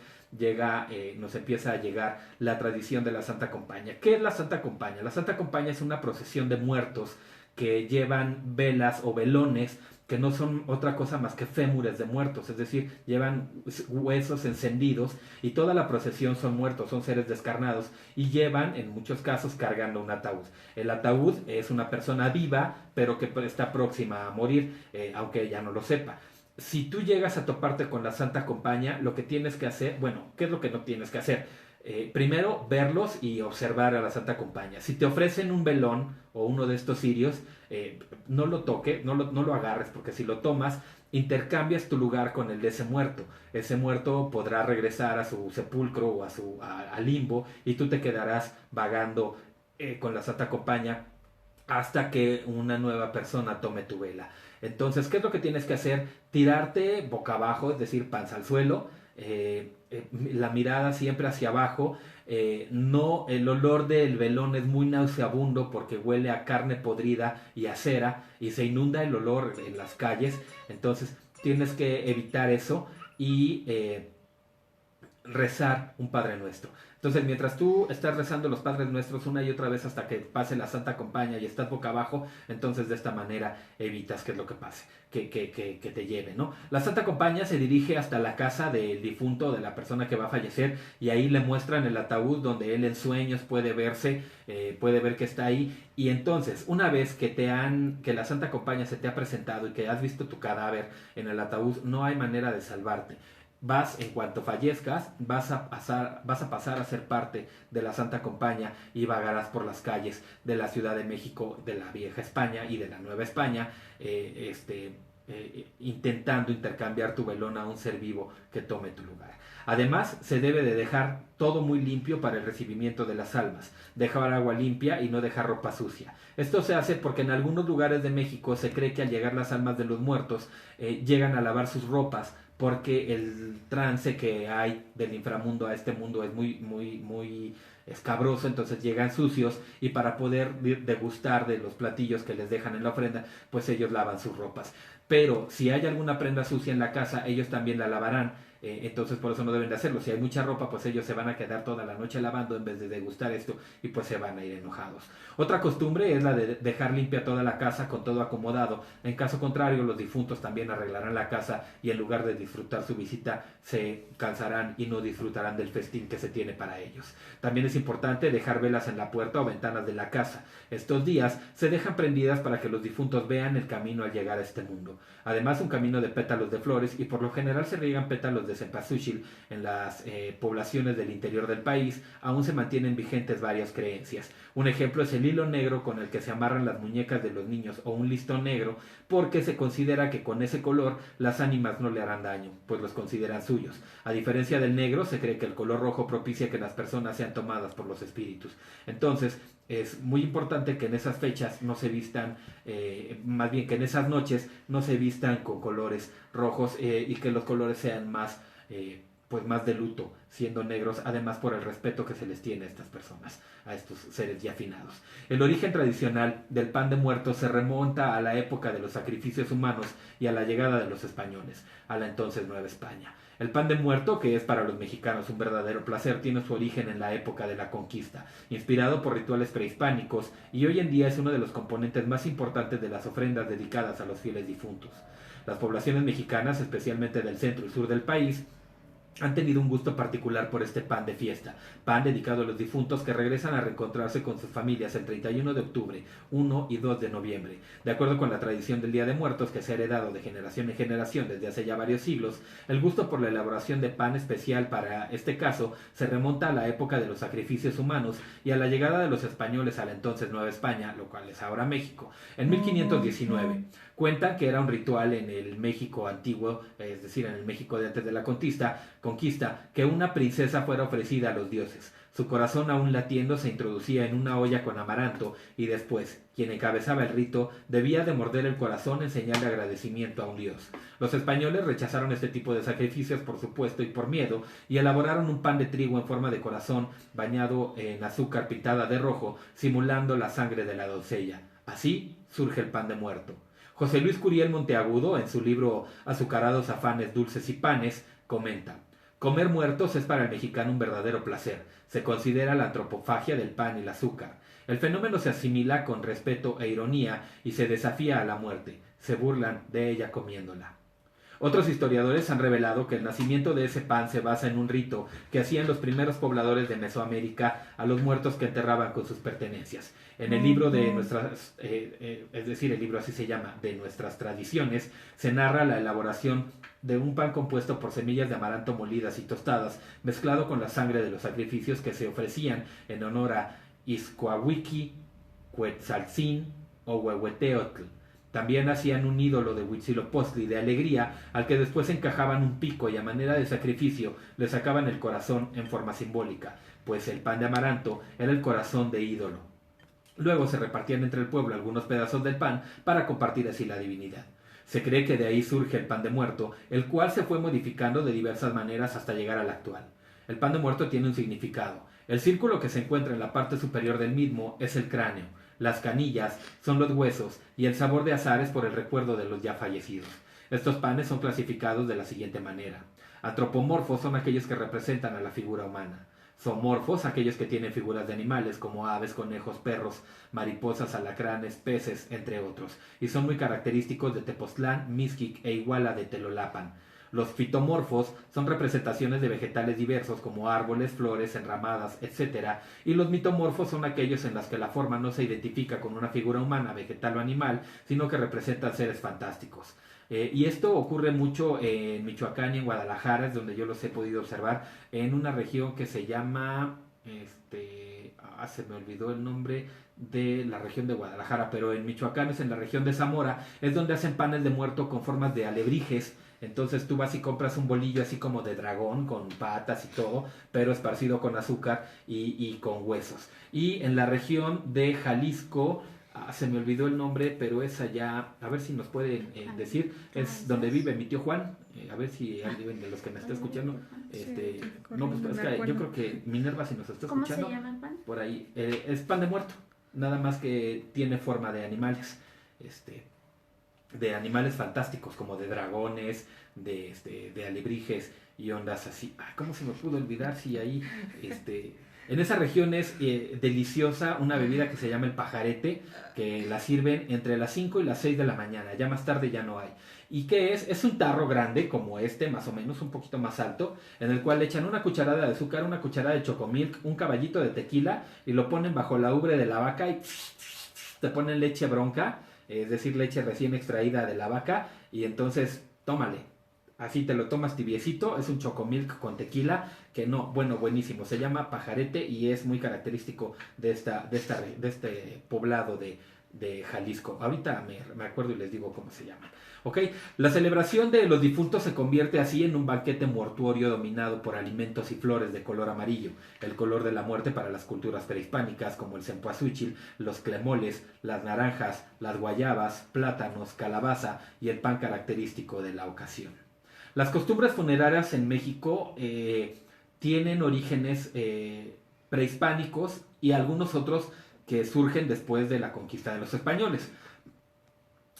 nos empieza a llegar la tradición de la Santa Compaña. ¿Qué es la Santa Compaña? La Santa Compaña es una procesión de muertos que llevan velas o velones que no son otra cosa más que fémures de muertos, es decir, llevan huesos encendidos y toda la procesión son muertos, son seres descarnados y llevan, en muchos casos, cargando un ataúd. El ataúd es una persona viva, pero que está próxima a morir, aunque ella no lo sepa. Si tú llegas a toparte con la Santa Compaña, lo que tienes que hacer, bueno, ¿qué es lo que no tienes que hacer? Primero, verlos y observar a la Santa Compaña. Si te ofrecen un velón o uno de estos cirios, no lo toques, no lo agarres, porque si lo tomas, intercambias tu lugar con el de ese muerto. Ese muerto podrá regresar a su sepulcro o al limbo, y tú te quedarás vagando con la Santa Compaña hasta que una nueva persona tome tu vela. Entonces, ¿qué es lo que tienes que hacer? Tirarte boca abajo, es decir, panza al suelo, la mirada siempre hacia abajo. No, el olor del velón es muy nauseabundo porque huele a carne podrida y a cera, y se inunda el olor en las calles. Entonces tienes que evitar eso y rezar un Padre Nuestro. Entonces, mientras tú estás rezando los Padres Nuestros una y otra vez hasta que pase la Santa Compaña y estás boca abajo, entonces de esta manera evitas que es lo que pase, que te lleve, ¿no? La Santa Compaña se dirige hasta la casa del difunto, de la persona que va a fallecer, y ahí le muestran el ataúd donde él en sueños puede verse, puede ver que está ahí. Y entonces, una vez que la Santa Compaña se te ha presentado y que has visto tu cadáver en el ataúd, no hay manera de salvarte. En cuanto fallezcas, vas a pasar a ser parte de la Santa Compaña y vagarás por las calles de la Ciudad de México, de la Vieja España y de la Nueva España, intentando intercambiar tu velón a un ser vivo que tome tu lugar. Además, se debe de dejar todo muy limpio para el recibimiento de las almas, dejar agua limpia y no dejar ropa sucia. Esto se hace porque en algunos lugares de México se cree que al llegar las almas de los muertos, llegan a lavar sus ropas, porque el trance que hay del inframundo a este mundo es muy escabroso, entonces llegan sucios, y para poder degustar de los platillos que les dejan en la ofrenda, pues ellos lavan sus ropas. Pero si hay alguna prenda sucia en la casa, ellos también la lavarán. Entonces por eso no deben de hacerlo. Si hay mucha ropa, pues ellos se van a quedar toda la noche lavando en vez de degustar esto, y pues se van a ir enojados. Otra costumbre es la de dejar limpia toda la casa con todo acomodado. En caso contrario, los difuntos también arreglarán la casa, y en lugar de disfrutar su visita, se cansarán y no disfrutarán del festín que se tiene para ellos. También es importante dejar velas en la puerta o ventanas de la casa. Estos días se dejan prendidas para que los difuntos vean el camino al llegar a este mundo. Además, un camino de pétalos de flores, y por lo general se riegan pétalos de cempasúchil en las poblaciones del interior del país, aún se mantienen vigentes varias creencias. Un ejemplo es el hilo negro con el que se amarran las muñecas de los niños o un listón negro, porque se considera que con ese color las ánimas no le harán daño, pues los consideran suyos. A diferencia del negro, se cree que el color rojo propicia que las personas sean tomadas por los espíritus. Entonces, es muy importante que en esas fechas no se vistan, más bien que en esas noches no se vistan con colores rojos y que los colores sean más, pues más de luto, siendo negros, además por el respeto que se les tiene a estas personas, a estos seres ya finados. El origen tradicional del pan de muerto se remonta a la época de los sacrificios humanos y a la llegada de los españoles, a la entonces Nueva España. El pan de muerto, que es para los mexicanos un verdadero placer, tiene su origen en la época de la conquista, inspirado por rituales prehispánicos, y hoy en día es uno de los componentes más importantes de las ofrendas dedicadas a los fieles difuntos. Las poblaciones mexicanas, especialmente del centro y sur del país, han tenido un gusto particular por este pan de fiesta, pan dedicado a los difuntos que regresan a reencontrarse con sus familias el 31 de octubre, 1 y 2 de noviembre. De acuerdo con la tradición del Día de Muertos que se ha heredado de generación en generación desde hace ya varios siglos, el gusto por la elaboración de pan especial para este caso se remonta a la época de los sacrificios humanos y a la llegada de los españoles a la entonces Nueva España, lo cual es ahora México, en 1519. Cuentan que era un ritual en el México antiguo, es decir, en el México de antes de la conquista, que una princesa fuera ofrecida a los dioses. Su corazón aún latiendo se introducía en una olla con amaranto y después, quien encabezaba el rito, debía de morder el corazón en señal de agradecimiento a un dios. Los españoles rechazaron este tipo de sacrificios, por supuesto, y por miedo, y elaboraron un pan de trigo en forma de corazón bañado en azúcar pintada de rojo, simulando la sangre de la doncella. Así surge el pan de muerto. José Luis Curiel Monteagudo, en su libro Azucarados afanes, dulces y panes, comenta: comer muertos es para el mexicano un verdadero placer. Se considera la antropofagia del pan y el azúcar. El fenómeno se asimila con respeto e ironía y se desafía a la muerte. Se burlan de ella comiéndola. Otros historiadores han revelado que el nacimiento de ese pan se basa en un rito que hacían los primeros pobladores de Mesoamérica a los muertos que enterraban con sus pertenencias. En el libro de nuestras, es decir, el libro así se llama, de nuestras tradiciones, se narra la elaboración de un pan compuesto por semillas de amaranto molidas y tostadas, mezclado con la sangre de los sacrificios que se ofrecían en honor a Ixcoahuiqui, Quetzaltzin o Huehueteotl. También hacían un ídolo de Huitzilopochtli de alegría al que después encajaban un pico y a manera de sacrificio le sacaban el corazón en forma simbólica, pues el pan de amaranto era el corazón de ídolo. Luego se repartían entre el pueblo algunos pedazos del pan para compartir así la divinidad. Se cree que de ahí surge el pan de muerto, el cual se fue modificando de diversas maneras hasta llegar al actual. El pan de muerto tiene un significado. El círculo que se encuentra en la parte superior del mismo es el cráneo. Las canillas son los huesos y el sabor de azar es por el recuerdo de los ya fallecidos. Estos panes son clasificados de la siguiente manera. Antropomorfos son aquellos que representan a la figura humana. Zoomorfos, aquellos que tienen figuras de animales como aves, conejos, perros, mariposas, alacranes, peces, entre otros, y son muy característicos de Tepoztlán, Mixquic e Iguala de Telolapan. Los fitomorfos son representaciones de vegetales diversos como árboles, flores, enramadas, etc. Y los mitomorfos son aquellos en los que la forma no se identifica con una figura humana, vegetal o animal, sino que representan seres fantásticos. Y esto ocurre mucho en Michoacán y en Guadalajara, es donde yo los he podido observar, en una región que se llama, se me olvidó el nombre de la región de Guadalajara, pero en Michoacán es en la región de Zamora, es donde hacen panes de muerto con formas de alebrijes. Entonces tú vas y compras un bolillo así como de dragón, con patas y todo, pero esparcido con azúcar y con huesos. Y en la región de Jalisco, se me olvidó el nombre, pero es allá, a ver si nos pueden decir, es donde vive mi tío Juan, a ver si alguien de los que me está escuchando, no, pues es que yo creo que Minerva, si nos está escuchando,
¿Cómo se llama el pan?
por ahí, es pan de muerto, nada más que tiene forma de animales, de animales fantásticos como de dragones, de alebrijes y ondas así. ¿Cómo se me pudo olvidar si ahí en esa región es deliciosa una bebida que se llama el pajarete, que la sirven entre las 5 y las 6 de la mañana, ya más tarde ya no hay. ¿Y qué es? Es un tarro grande como más o menos, un poquito más alto, en el cual le echan una cucharada de azúcar, una cucharada de chocomilk, un caballito de tequila y lo ponen bajo la ubre de la vaca y te ponen leche bronca, es decir, leche recién extraída de la vaca, y entonces, tómale. así te lo tomas tibiecito, es un chocomilk con tequila, que no, bueno, buenísimo, se llama Pajarete y es muy característico de este poblado de Jalisco. Ahorita me acuerdo y les digo cómo se llaman. ¿Ok? La celebración de los difuntos se convierte así en un banquete mortuorio dominado por alimentos y flores de color amarillo, el color de la muerte para las culturas prehispánicas como el cempasúchil, los clemoles, las naranjas, las guayabas, plátanos, calabaza y el pan característico de la ocasión. Las costumbres funerarias en México tienen orígenes prehispánicos y algunos otros que surgen después de la conquista de los españoles.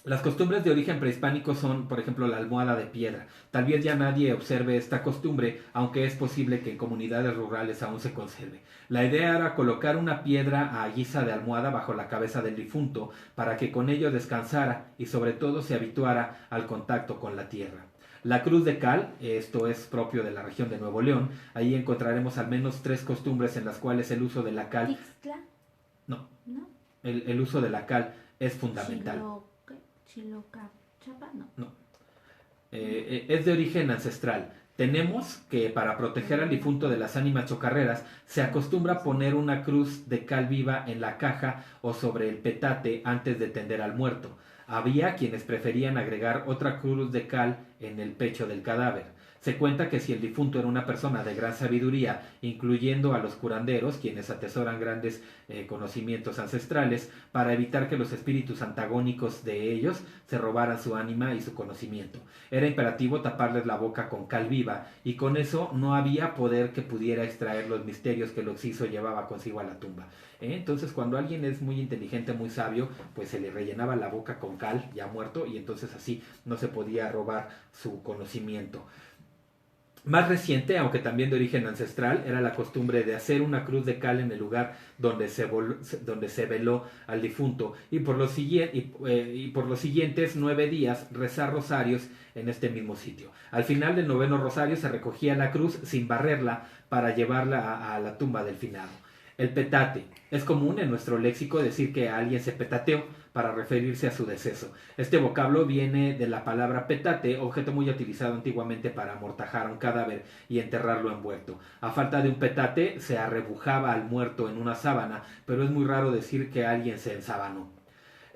Las costumbres de origen prehispánico son, por ejemplo, la almohada de piedra. Tal vez ya nadie observe esta costumbre, aunque es posible que en comunidades rurales aún se conserve. La idea era colocar una piedra a guisa de almohada bajo la cabeza del difunto para que con ello descansara y sobre todo se habituara al contacto con la tierra. La cruz de cal, esto es propio de la región de Nuevo León, ahí encontraremos al menos 3 costumbres en las cuales el uso de la cal...
¿Tixtla?
No,
¿No?
el uso de la cal es fundamental.
¿Chilocachapa? No.
No. Es de origen ancestral. Tenemos que para proteger al difunto de las ánimas chocarreras se acostumbra poner una cruz de cal viva en la caja o sobre el petate antes de tender al muerto. Había quienes preferían agregar otra cruz de cal en el pecho del cadáver. Se cuenta que si el difunto era una persona de gran sabiduría, incluyendo a los curanderos, quienes atesoran grandes conocimientos ancestrales, para evitar que los espíritus antagónicos de ellos se robaran su ánima y su conocimiento. Era imperativo taparles la boca con cal viva, y con eso no había poder que pudiera extraer los misterios que el occiso llevaba consigo a la tumba. Entonces, cuando alguien es muy inteligente, muy sabio, pues se le rellenaba la boca con cal, ya muerto, y entonces así no se podía robar su conocimiento. Más reciente, aunque también de origen ancestral, era la costumbre de hacer una cruz de cal en el lugar donde se veló al difunto y por los siguientes 9 días rezar rosarios en este mismo sitio. Al final del 9º rosario se recogía la cruz sin barrerla para llevarla a la tumba del finado. El petate. Es común en nuestro léxico decir que alguien se petateó para referirse a su deceso. Este vocablo viene de la palabra petate, objeto muy utilizado antiguamente para amortajar a un cadáver y enterrarlo envuelto. A falta de un petate, se arrebujaba al muerto en una sábana, pero es muy raro decir que alguien se ensabanó.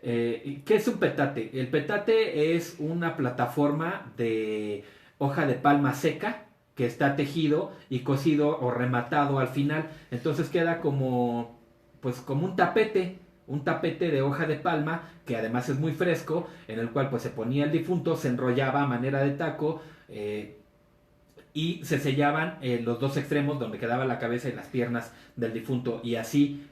¿Qué es un petate? El petate es una plataforma de hoja de palma seca que está tejido y cosido o rematado al final. Entonces queda como un tapete de hoja de palma, que además es muy fresco, en el cual pues se ponía el difunto, se enrollaba a manera de taco y se sellaban los 2 extremos donde quedaba la cabeza y las piernas del difunto, y así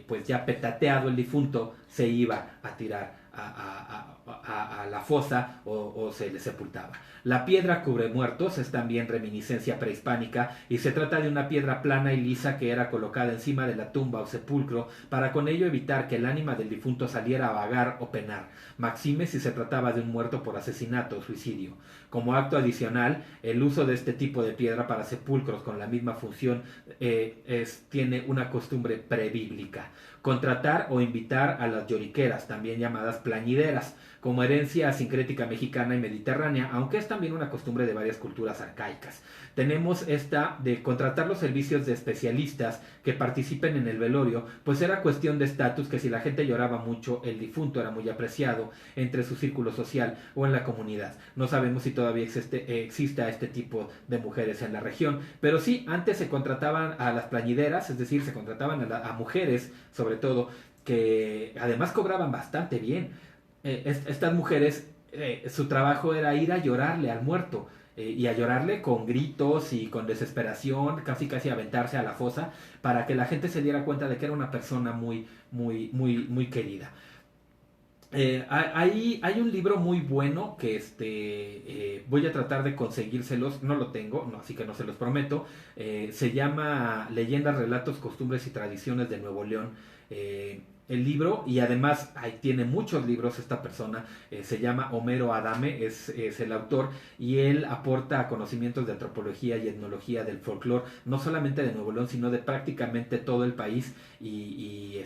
pues ya petateado el difunto se iba a tirar a la fosa o se le sepultaba. La piedra cubre muertos es también reminiscencia prehispánica y se trata de una piedra plana y lisa que era colocada encima de la tumba o sepulcro para con ello evitar que el ánima del difunto saliera a vagar o penar, maxime si se trataba de un muerto por asesinato o suicidio. Como acto adicional, el uso de este tipo de piedra para sepulcros con la misma función tiene una costumbre prebíblica. Contratar o invitar a las lloriqueras, también llamadas plañideras, como herencia sincrética mexicana y mediterránea, aunque es también una costumbre de varias culturas arcaicas. Tenemos esta de contratar los servicios de especialistas que participen en el velorio, pues era cuestión de estatus que si la gente lloraba mucho, el difunto era muy apreciado entre su círculo social o en la comunidad. No sabemos si todavía exista este tipo de mujeres en la región, pero sí, antes se contrataban a las plañideras, es decir, se contrataban a mujeres, sobre todo, que además cobraban bastante bien. Estas mujeres, su trabajo era ir a llorarle al muerto, y a llorarle con gritos y con desesperación, casi aventarse a la fosa, para que la gente se diera cuenta de que era una persona muy querida. Hay un libro muy bueno que voy a tratar de conseguírselos, no lo tengo, así que no se los prometo. Se llama Leyendas, Relatos, Costumbres y Tradiciones de Nuevo León. El libro, y además tiene muchos libros esta persona, se llama Homero Adame, es el autor, y él aporta conocimientos de antropología y etnología del folclore, no solamente de Nuevo León, sino de prácticamente todo el país, y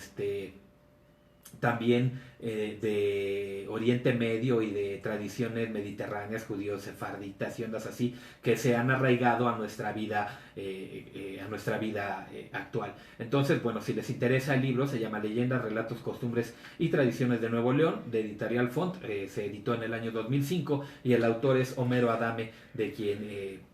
también de Oriente Medio y de tradiciones mediterráneas, judíos, sefarditas y ondas así, que se han arraigado a nuestra vida, actual. Entonces, bueno, si les interesa el libro, se llama Leyendas, Relatos, Costumbres y Tradiciones de Nuevo León, de Editorial Font, se editó en el año 2005 y el autor es Homero Adame, de quien...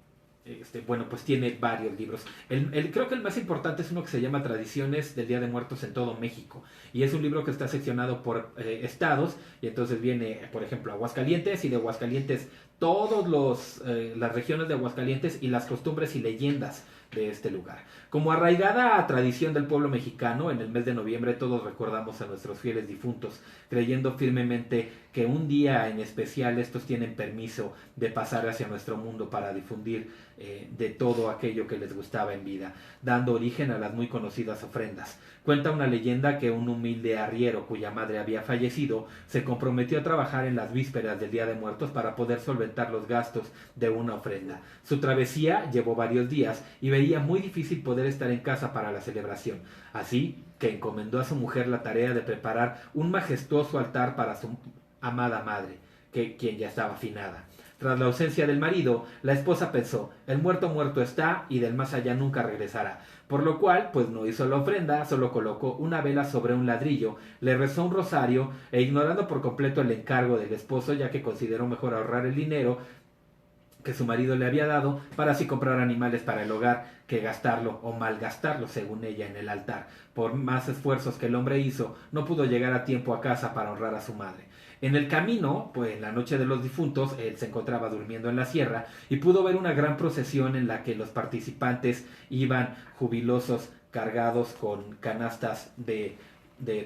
pues tiene varios libros. Creo que el más importante es uno que se llama Tradiciones del Día de Muertos en todo México. Y es un libro que está seccionado por estados. Y entonces viene, por ejemplo, Aguascalientes, y de Aguascalientes todas las regiones de Aguascalientes y las costumbres y leyendas de este lugar. Como arraigada a tradición del pueblo mexicano, en el mes de noviembre todos recordamos a nuestros fieles difuntos, creyendo firmemente que un día en especial estos tienen permiso de pasar hacia nuestro mundo para difundir de todo aquello que les gustaba en vida, dando origen a las muy conocidas ofrendas. Cuenta una leyenda que un humilde arriero cuya madre había fallecido se comprometió a trabajar en las vísperas del Día de Muertos para poder solventar los gastos de una ofrenda. Su travesía llevó varios días y veía muy difícil poder estar en casa para la celebración, así que encomendó a su mujer la tarea de preparar un majestuoso altar para su amada madre, quien ya estaba finada. Tras la ausencia del marido, la esposa pensó, el muerto está y del más allá nunca regresará. Por lo cual, pues no hizo la ofrenda, solo colocó una vela sobre un ladrillo, le rezó un rosario e ignorando por completo el encargo del esposo, ya que consideró mejor ahorrar el dinero que su marido le había dado para así comprar animales para el hogar que gastarlo o malgastarlo, según ella, en el altar. Por más esfuerzos que el hombre hizo, no pudo llegar a tiempo a casa para honrar a su madre. En el camino, pues en la noche de los difuntos, él se encontraba durmiendo en la sierra y pudo ver una gran procesión en la que los participantes iban jubilosos, cargados con canastas de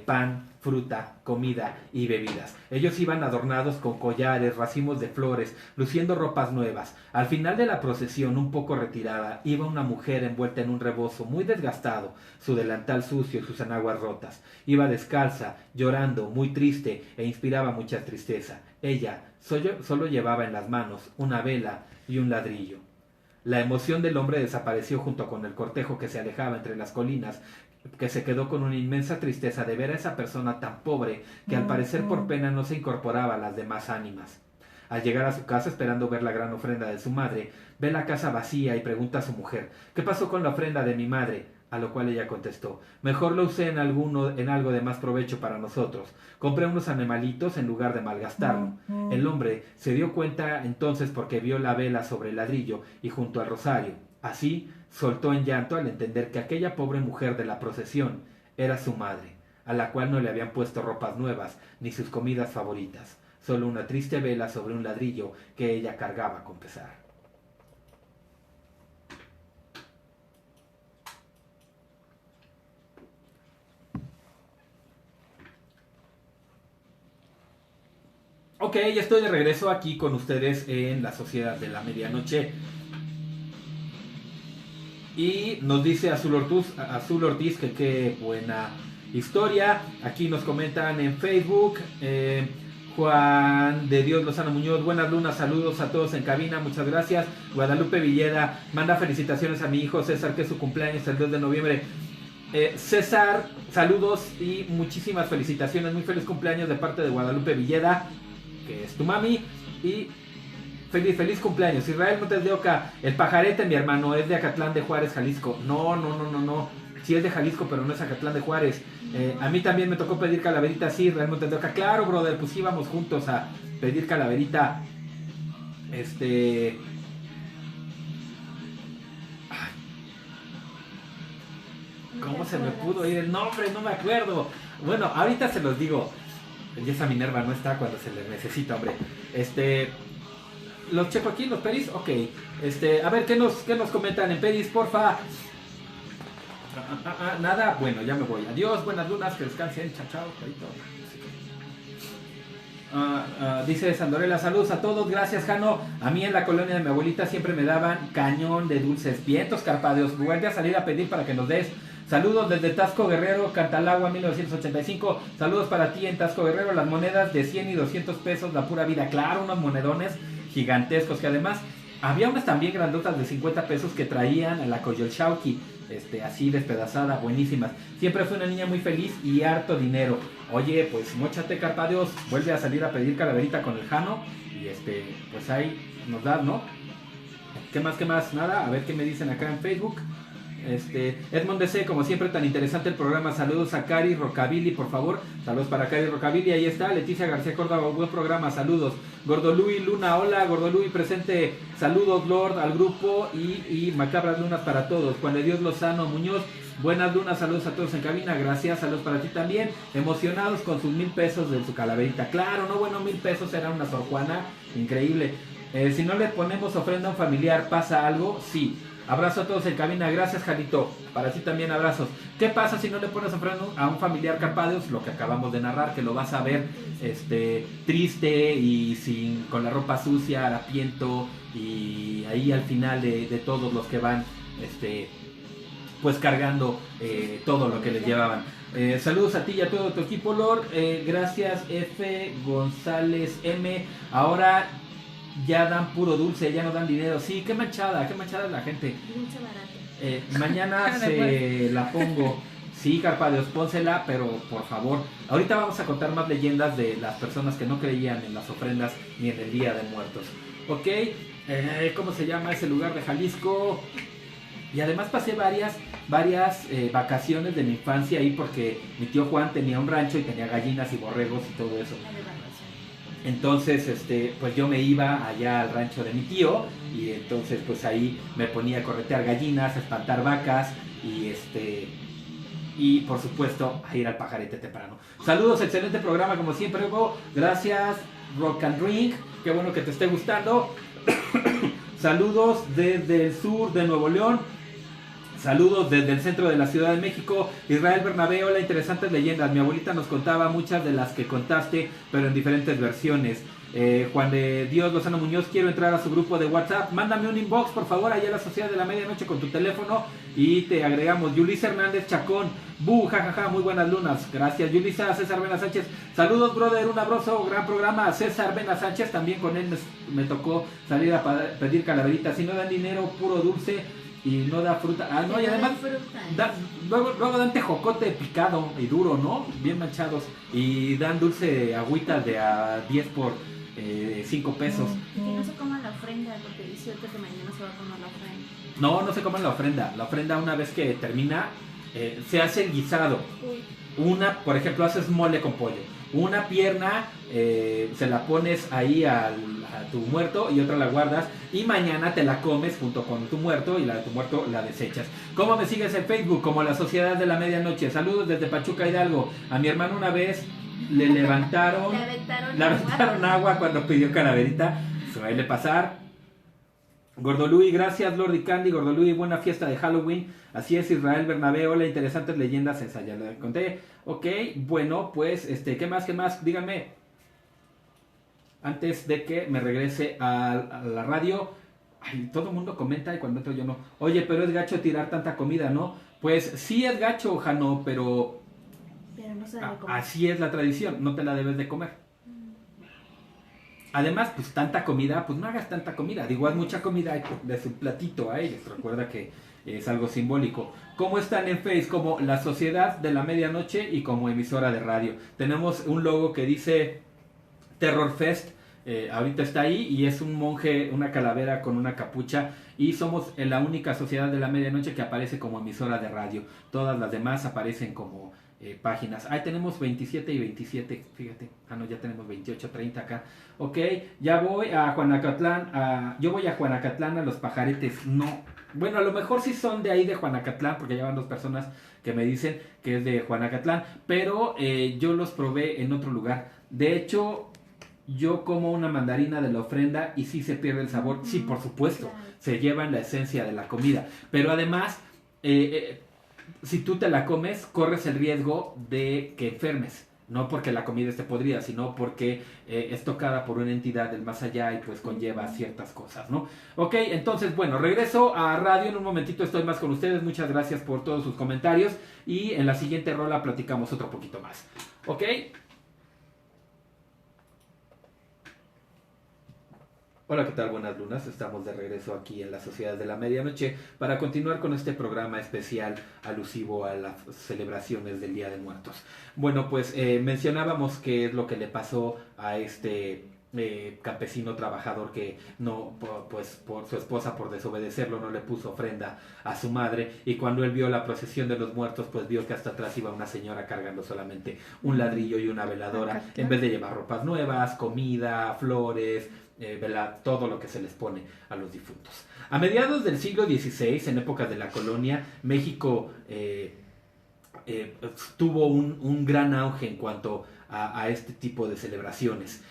pan, fruta, comida y bebidas. Ellos iban adornados con collares, racimos de flores, luciendo ropas nuevas. Al final de la procesión, un poco retirada, iba una mujer envuelta en un rebozo muy desgastado, su delantal sucio y sus enaguas rotas. Iba descalza, llorando, muy triste, e inspiraba mucha tristeza. Ella solo llevaba en las manos una vela y un ladrillo. La emoción del hombre desapareció junto con el cortejo que se alejaba entre las colinas, que se quedó con una inmensa tristeza de ver a esa persona tan pobre que al parecer por pena no se incorporaba a las demás ánimas. Al llegar a su casa esperando ver la gran ofrenda de su madre, ve la casa vacía y pregunta a su mujer, ¿qué pasó con la ofrenda de mi madre? A lo cual ella contestó, mejor lo usé en algo de más provecho para nosotros. Compré unos animalitos en lugar de malgastarlo. El hombre se dio cuenta entonces porque vio la vela sobre el ladrillo y junto al rosario. Así soltó en llanto al entender que aquella pobre mujer de la procesión era su madre, a la cual no le habían puesto ropas nuevas ni sus comidas favoritas, solo una triste vela sobre un ladrillo que ella cargaba con pesar. Ok, ya estoy de regreso aquí con ustedes en la Sociedad de la Medianoche. Y nos dice Azul Ortiz que qué buena historia. Aquí nos comentan en Facebook. Juan de Dios Lozano Muñoz, buenas lunas, saludos a todos en cabina, muchas gracias. Guadalupe Villeda manda felicitaciones a mi hijo César, que es su cumpleaños el 2 de noviembre. César, saludos y muchísimas felicitaciones, muy feliz cumpleaños de parte de Guadalupe Villeda, que es tu mami, y feliz cumpleaños. Israel Montes de Oca, el pajarete, mi hermano, es de Acatlán de Juárez, Jalisco. No, sí es de Jalisco, pero no es Acatlán de Juárez. A mí también me tocó pedir calaverita, sí, Israel Montes de Oca. Claro, brother, pues íbamos juntos a pedir calaverita. ¿Cómo se me pudo ir el nombre? No me acuerdo. Bueno, ahorita se los digo. El Yesa Minerva no está cuando se le necesita, hombre. Los checo aquí, los pedis, ok. A ver, ¿qué nos comentan en pedis, porfa? Nada, bueno, ya me voy. Adiós, buenas lunas, que descansen. Chao, dice Sandorela, saludos a todos, gracias Jano. A mí en la colonia de mi abuelita siempre me daban cañón de dulces. Vientos Carpadeos, vuelve a salir a pedir para que nos des. Saludos desde Tasco Guerrero, Cantalagua 1985. Saludos para ti en Tasco Guerrero. Las monedas de 100 y 200 pesos, la pura vida. Claro, unos monedones gigantescos que además había unas también grandotas de 50 pesos que traían a la Coyolxauqui, así despedazada, buenísimas. Siempre fue una niña muy feliz y harto dinero. Oye, pues móchate, Carpadeos, vuelve a salir a pedir calaverita con el Jano y pues ahí nos das, ¿no? ¿Qué más? Nada, a ver qué me dicen acá en Facebook. Edmond DC, como siempre, tan interesante el programa. Saludos a Cari Rockabilly, por favor. Saludos para Cari Rockabilly, ahí está. Leticia García Córdoba, buen programa, saludos. Gordo Luis Luna, hola, Gordo Luis presente. Saludos, Lord, al grupo y macabras lunas para todos. Juan de Dios Lozano Muñoz, buenas lunas, saludos a todos en cabina, gracias, saludos para ti también. Emocionados con sus 1,000 pesos de su calaverita. Claro, no, bueno, 1,000 pesos era una Sor Juana, increíble. Si no le ponemos ofrenda a un familiar, ¿pasa algo? Sí. Abrazo a todos en cabina, gracias Janito, para ti también abrazos. ¿Qué pasa si no le pones ofrenda a un familiar, Carpadeos? Lo que acabamos de narrar, que lo vas a ver triste y con la ropa sucia, harapiento, y ahí al final de todos los que van pues cargando todo lo que les llevaban. Saludos a ti y a todo tu equipo, Lord. Gracias F. González M. Ahora ya dan puro dulce, ya no dan dinero. Sí, qué manchada la gente.
Dulce barato.
Mañana se la pongo. Sí, Carpadeos, pónsela, pero por favor. Ahorita vamos a contar más leyendas de las personas que no creían en las ofrendas ni en el Día de Muertos. Ok, ¿cómo se llama ese lugar de Jalisco? Y además pasé varias vacaciones de mi infancia ahí porque mi tío Juan tenía un rancho y tenía gallinas y borregos y todo eso. Entonces, pues yo me iba allá al rancho de mi tío y entonces pues ahí me ponía a corretear gallinas, a espantar vacas y por supuesto a ir al pajarete temprano. Saludos, excelente programa como siempre, Hugo. Gracias, Rock and Drink, qué bueno que te esté gustando. Saludos desde el sur de Nuevo León. Saludos desde el centro de la Ciudad de México. Israel Bernabé, hola, interesantes leyendas. Mi abuelita nos contaba muchas de las que contaste, pero en diferentes versiones. Juan de Dios Lozano Muñoz, quiero entrar a su grupo de WhatsApp. Mándame un inbox, por favor, allá a la Sociedad de la Medianoche con tu teléfono y te agregamos. Yulisa Hernández Chacón, jajaja, muy buenas lunas. Gracias, Yulisa. César Vena Sánchez, saludos, brother, un abrazo, gran programa. César Vena Sánchez, también con él me tocó salir a pedir calaveritas. Si no dan dinero, puro dulce. Y no da fruta. Ah, no, y además luego dan tejocote picado y duro, ¿no? Bien manchados. Y dan dulce agüita de a 10 por 5 pesos.
Que no se coman la ofrenda, porque dice otro que mañana se va a comer la ofrenda.
No se coman la ofrenda. La ofrenda, una vez que termina, se hace el guisado. Una, por ejemplo, haces mole con pollo. Una pierna se la pones ahí a tu muerto y otra la guardas y mañana te la comes junto con tu muerto y la de tu muerto la desechas. ¿Cómo me sigues en Facebook? Como la Sociedad de la Medianoche. Saludos desde Pachuca Hidalgo. A mi hermano una vez le levantaron le aventaron agua cuando pidió calaverita. Suele pasar. Gordo Luis, gracias Lord y Candy. Gordo Luis, buena fiesta de Halloween. Así es, Israel Bernabé, hola, interesantes leyendas, esa ya la conté. Ok, bueno, pues, ¿qué más? Díganme. Antes de que me regrese a la radio. Ay, todo el mundo comenta y cuando entro yo no. Oye, pero es gacho tirar tanta comida, ¿no? Pues sí es gacho, Jano, pero
no se debe comer.
Así es la tradición, no te la debes de comer. Además, pues tanta comida, pues no hagas tanta comida. Digo, haz mucha comida de su platito a ellos. Recuerda que es algo simbólico. ¿Cómo están en Face? Como la Sociedad de la Medianoche y como emisora de radio. Tenemos un logo que dice Terror Fest. Ahorita está ahí y es un monje, una calavera con una capucha. Y somos la única Sociedad de la Medianoche que aparece como emisora de radio. Todas las demás aparecen como páginas. Ahí tenemos 27 y 27, fíjate. Ah, no, ya tenemos 28, 30 acá. Ok, ya voy a Juanacatlán. Yo voy a Juanacatlán a los pajaretes. No. Bueno, a lo mejor sí son de ahí de Juanacatlán, porque ya van 2 personas que me dicen que es de Juanacatlán. Pero yo los probé en otro lugar. De hecho, yo como una mandarina de la ofrenda y sí se pierde el sabor. Sí, por supuesto. Claro. Se llevan la esencia de la comida. Pero además, si tú te la comes, corres el riesgo de que enfermes. No porque la comida esté podrida, sino porque es tocada por una entidad del más allá y pues conlleva ciertas cosas, ¿no? Ok, entonces, bueno, regreso a radio. En un momentito estoy más con ustedes. Muchas gracias por todos sus comentarios. Y en la siguiente rola platicamos otro poquito más. Ok. Hola, ¿qué tal? Buenas lunas. Estamos de regreso aquí en la Sociedad de la Medianoche para continuar con este programa especial alusivo a las celebraciones del Día de Muertos. Bueno, pues mencionábamos qué es lo que le pasó a este campesino trabajador que no, pues por su esposa, por desobedecerlo, no le puso ofrenda a su madre, y cuando él vio la procesión de los muertos, pues vio que hasta atrás iba una señora cargando solamente un ladrillo y una veladora, en vez de llevar ropas nuevas, comida, flores, todo lo que se les pone a los difuntos. A mediados del siglo XVI, en épocas de la colonia, México tuvo un gran auge en cuanto a este tipo de celebraciones.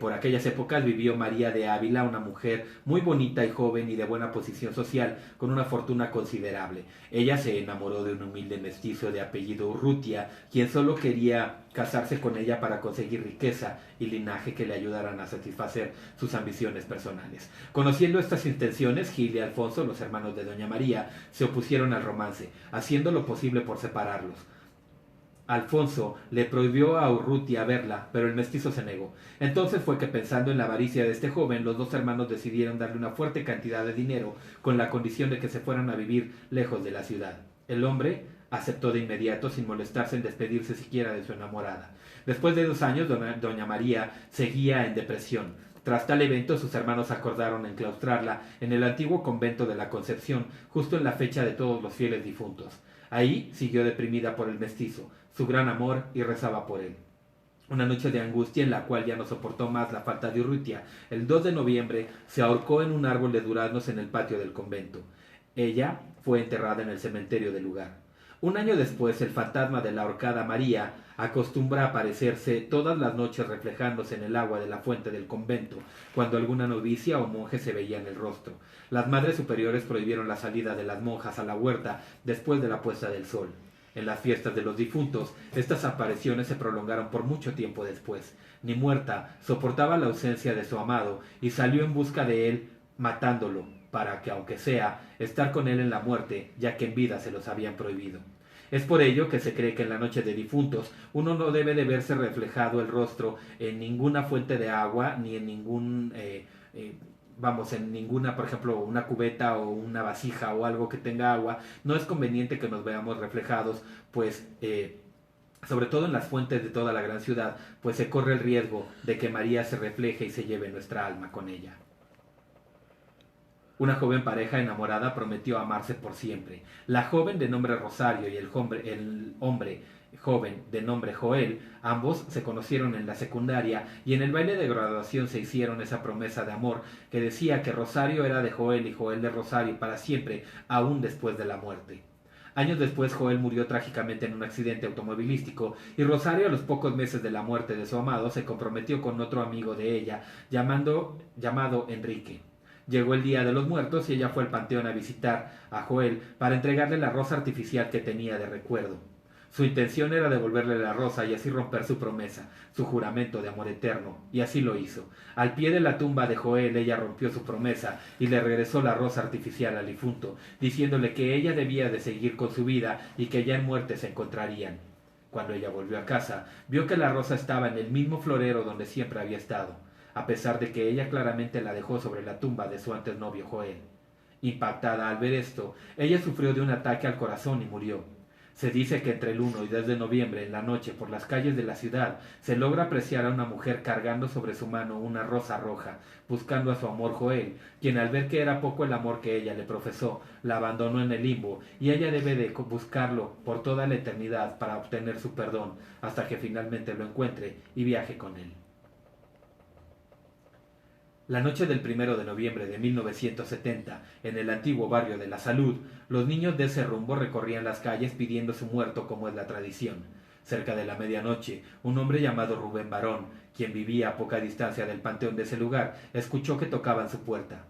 Por aquellas épocas vivió María de Ávila, una mujer muy bonita y joven y de buena posición social, con una fortuna considerable. Ella se enamoró de un humilde mestizo de apellido Urrutia, quien solo quería casarse con ella para conseguir riqueza y linaje que le ayudaran a satisfacer sus ambiciones personales. Conociendo estas intenciones, Gil y Alfonso, los hermanos de Doña María, se opusieron al romance, haciendo lo posible por separarlos. Alfonso le prohibió a Urrutia verla, pero el mestizo se negó. Entonces fue que, pensando en la avaricia de este joven, los dos hermanos decidieron darle una fuerte cantidad de dinero con la condición de que se fueran a vivir lejos de la ciudad. El hombre aceptó de inmediato, sin molestarse en despedirse siquiera de su enamorada. Después de 2 años, Doña María seguía en depresión. Tras tal evento, sus hermanos acordaron enclaustrarla en el antiguo convento de la Concepción, justo en la fecha de todos los fieles difuntos. Ahí siguió deprimida por el mestizo, su gran amor, y rezaba por él. Una noche de angustia en la cual ya no soportó más la falta de Urrutia, el 2 de noviembre se ahorcó en un árbol de duraznos en el patio del convento. Ella fue enterrada en el cementerio del lugar. Un año después, el fantasma de la ahorcada María acostumbra a aparecerse todas las noches reflejándose en el agua de la fuente del convento, cuando alguna novicia o monje se veía en el rostro. Las madres superiores prohibieron la salida de las monjas a la huerta después de la puesta del sol. En las fiestas de los difuntos, estas apariciones se prolongaron por mucho tiempo después. Ni muerta soportaba la ausencia de su amado y salió en busca de él, matándolo, para que, aunque sea, estar con él en la muerte, ya que en vida se los habían prohibido. Es por ello que se cree que en la noche de difuntos uno no debe de verse reflejado el rostro en ninguna fuente de agua, ni en ningún en ninguna, por ejemplo, una cubeta o una vasija o algo que tenga agua. No es conveniente que nos veamos reflejados, pues sobre todo en las fuentes de toda la gran ciudad, pues se corre el riesgo de que María se refleje y se lleve nuestra alma con ella. Una joven pareja enamorada prometió amarse por siempre. La joven de nombre Rosario y el hombre joven de nombre Joel, ambos se conocieron en la secundaria y en el baile de graduación se hicieron esa promesa de amor que decía que Rosario era de Joel y Joel de Rosario para siempre, aún después de la muerte. Años después, Joel murió trágicamente en un accidente automovilístico y Rosario, a los pocos meses de la muerte de su amado, se comprometió con otro amigo de ella llamado Enrique. Llegó el Día de los Muertos y ella fue al panteón a visitar a Joel para entregarle la rosa artificial que tenía de recuerdo. Su intención era devolverle la rosa y así romper su promesa, su juramento de amor eterno, y así lo hizo. Al pie de la tumba de Joel ella rompió su promesa y le regresó la rosa artificial al difunto, diciéndole que ella debía de seguir con su vida y que ya en muerte se encontrarían. Cuando ella volvió a casa, vio que la rosa estaba en el mismo florero donde siempre había estado, a pesar de que ella claramente la dejó sobre la tumba de su antes novio Joel. Impactada al ver esto, ella sufrió de un ataque al corazón y murió. Se dice que entre el 1 y 2 de noviembre, en la noche, por las calles de la ciudad, se logra apreciar a una mujer cargando sobre su mano una rosa roja, buscando a su amor Joel, quien, al ver que era poco el amor que ella le profesó, la abandonó en el limbo, y ella debe de buscarlo por toda la eternidad para obtener su perdón, hasta que finalmente lo encuentre y viaje con él. La noche del 1 de noviembre de 1970, en el antiguo barrio de La Salud, los niños de ese rumbo recorrían las calles pidiendo su muerto como es la tradición. Cerca de la medianoche, un hombre llamado Rubén Barón, quien vivía a poca distancia del panteón de ese lugar, escuchó que tocaban su puerta.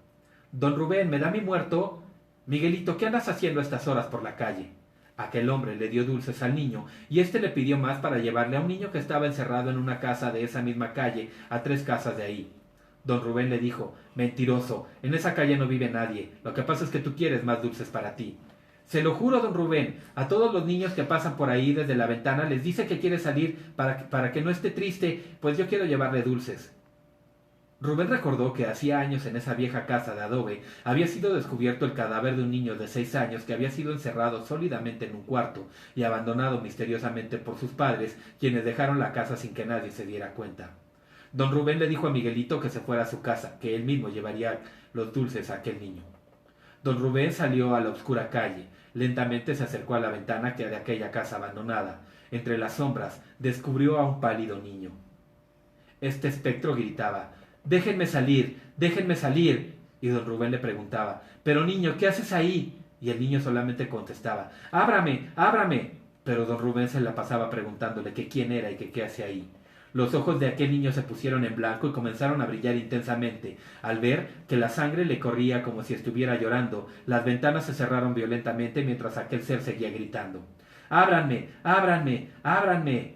«Don Rubén, ¿me da mi muerto?» «Miguelito, ¿qué andas haciendo a estas horas por la calle?» Aquel hombre le dio dulces al niño, y éste le pidió más para llevarle a un niño que estaba encerrado en una casa de esa misma calle, a 3 casas de ahí. Don Rubén le dijo: «Mentiroso, en esa calle no vive nadie, lo que pasa es que tú quieres más dulces para ti». «Se lo juro, don Rubén, a todos los niños que pasan por ahí desde la ventana les dice que quiere salir para que no esté triste, pues yo quiero llevarle dulces». Rubén recordó que hacía años en esa vieja casa de adobe había sido descubierto el cadáver de un niño de 6 años que había sido encerrado sólidamente en un cuarto y abandonado misteriosamente por sus padres, quienes dejaron la casa sin que nadie se diera cuenta. Don Rubén le dijo a Miguelito que se fuera a su casa, que él mismo llevaría los dulces a aquel niño. Don Rubén salió a la oscura calle. Lentamente se acercó a la ventana de aquella casa abandonada. Entre las sombras descubrió a un pálido niño. Este espectro gritaba: «¡Déjenme salir! ¡Déjenme salir!». Y don Rubén le preguntaba: «Pero niño, ¿qué haces ahí?». Y el niño solamente contestaba: «¡Ábrame! ¡Ábrame!». Pero don Rubén se la pasaba preguntándole que quién era y que qué hacía ahí. Los ojos de aquel niño se pusieron en blanco y comenzaron a brillar intensamente. Al ver que la sangre le corría como si estuviera llorando, las ventanas se cerraron violentamente mientras aquel ser seguía gritando: «¡Ábranme! ¡Ábranme! ¡Ábranme!».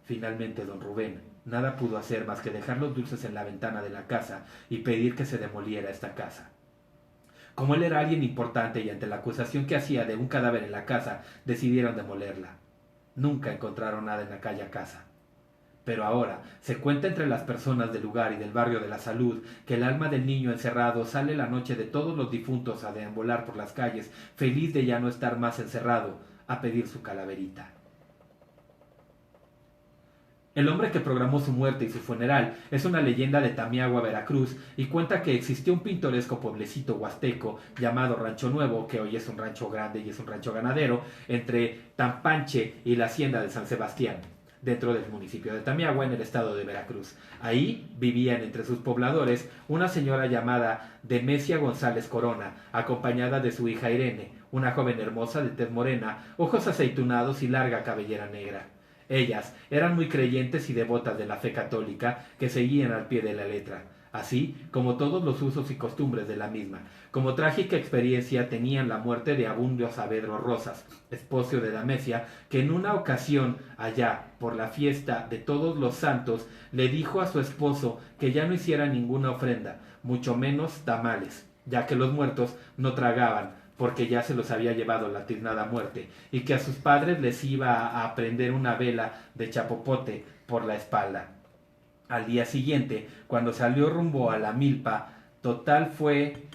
Finalmente don Rubén nada pudo hacer más que dejar los dulces en la ventana de la casa y pedir que se demoliera esta casa. Como él era alguien importante y ante la acusación que hacía de un cadáver en la casa, decidieron demolerla. Nunca encontraron nada en aquella casa. Pero ahora se cuenta entre las personas del lugar y del barrio de la Salud que el alma del niño encerrado sale la noche de todos los difuntos a deambular por las calles, feliz de ya no estar más encerrado, a pedir su calaverita. El hombre que programó su muerte y su funeral es una leyenda de Tamiagua, Veracruz, y cuenta que existió un pintoresco pueblecito huasteco llamado Rancho Nuevo, que hoy es un rancho grande y es un rancho ganadero, entre Tampanche y la hacienda de San Sebastián, dentro del municipio de Tamiagua, en el estado de Veracruz. Ahí vivían entre sus pobladores una señora llamada Demesia González Corona, acompañada de su hija Irene, una joven hermosa de tez morena, ojos aceitunados y larga cabellera negra. Ellas eran muy creyentes y devotas de la fe católica que seguían al pie de la letra, así como todos los usos y costumbres de la misma. Como trágica experiencia tenían la muerte de Abundio Saavedra Rosas, esposo de Damesia, que en una ocasión allá por la fiesta de Todos los Santos le dijo a su esposo que ya no hiciera ninguna ofrenda, mucho menos tamales, ya que los muertos no tragaban, porque ya se los había llevado la tiznada muerte, y que a sus padres les iba a prender una vela de chapopote por la espalda. Al día siguiente, cuando salió rumbo a la milpa, total fue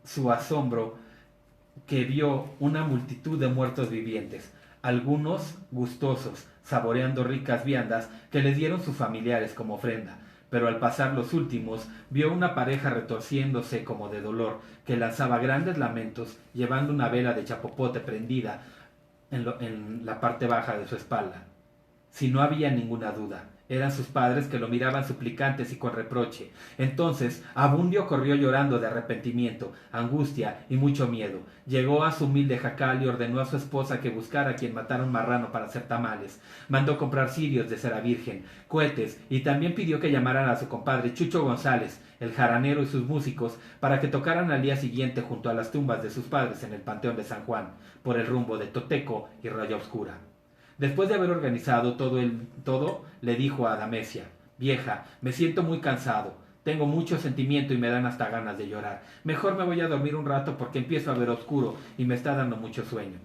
su asombro que vio una multitud de muertos vivientes, algunos gustosos, saboreando ricas viandas que les dieron sus familiares como ofrenda. Pero al pasar los últimos, vio una pareja retorciéndose como de dolor, que lanzaba grandes lamentos, llevando una vela de chapopote prendida en la parte baja de su espalda. Si no había ninguna duda, eran sus padres que lo miraban suplicantes y con reproche. Entonces Abundio corrió llorando de arrepentimiento, angustia y mucho miedo. Llegó a su humilde jacal y ordenó a su esposa que buscara a quien matara un marrano para hacer tamales. Mandó comprar cirios de cera virgen, cohetes, y también pidió que llamaran a su compadre Chucho González, el jaranero, y sus músicos, para que tocaran al día siguiente junto a las tumbas de sus padres en el Panteón de San Juan, por el rumbo de Toteco y Raya Oscura. Después de haber organizado todo, le dijo a Damesia: «Vieja, me siento muy cansado, tengo mucho sentimiento y me dan hasta ganas de llorar. Mejor me voy a dormir un rato porque empiezo a ver oscuro y me está dando mucho sueño».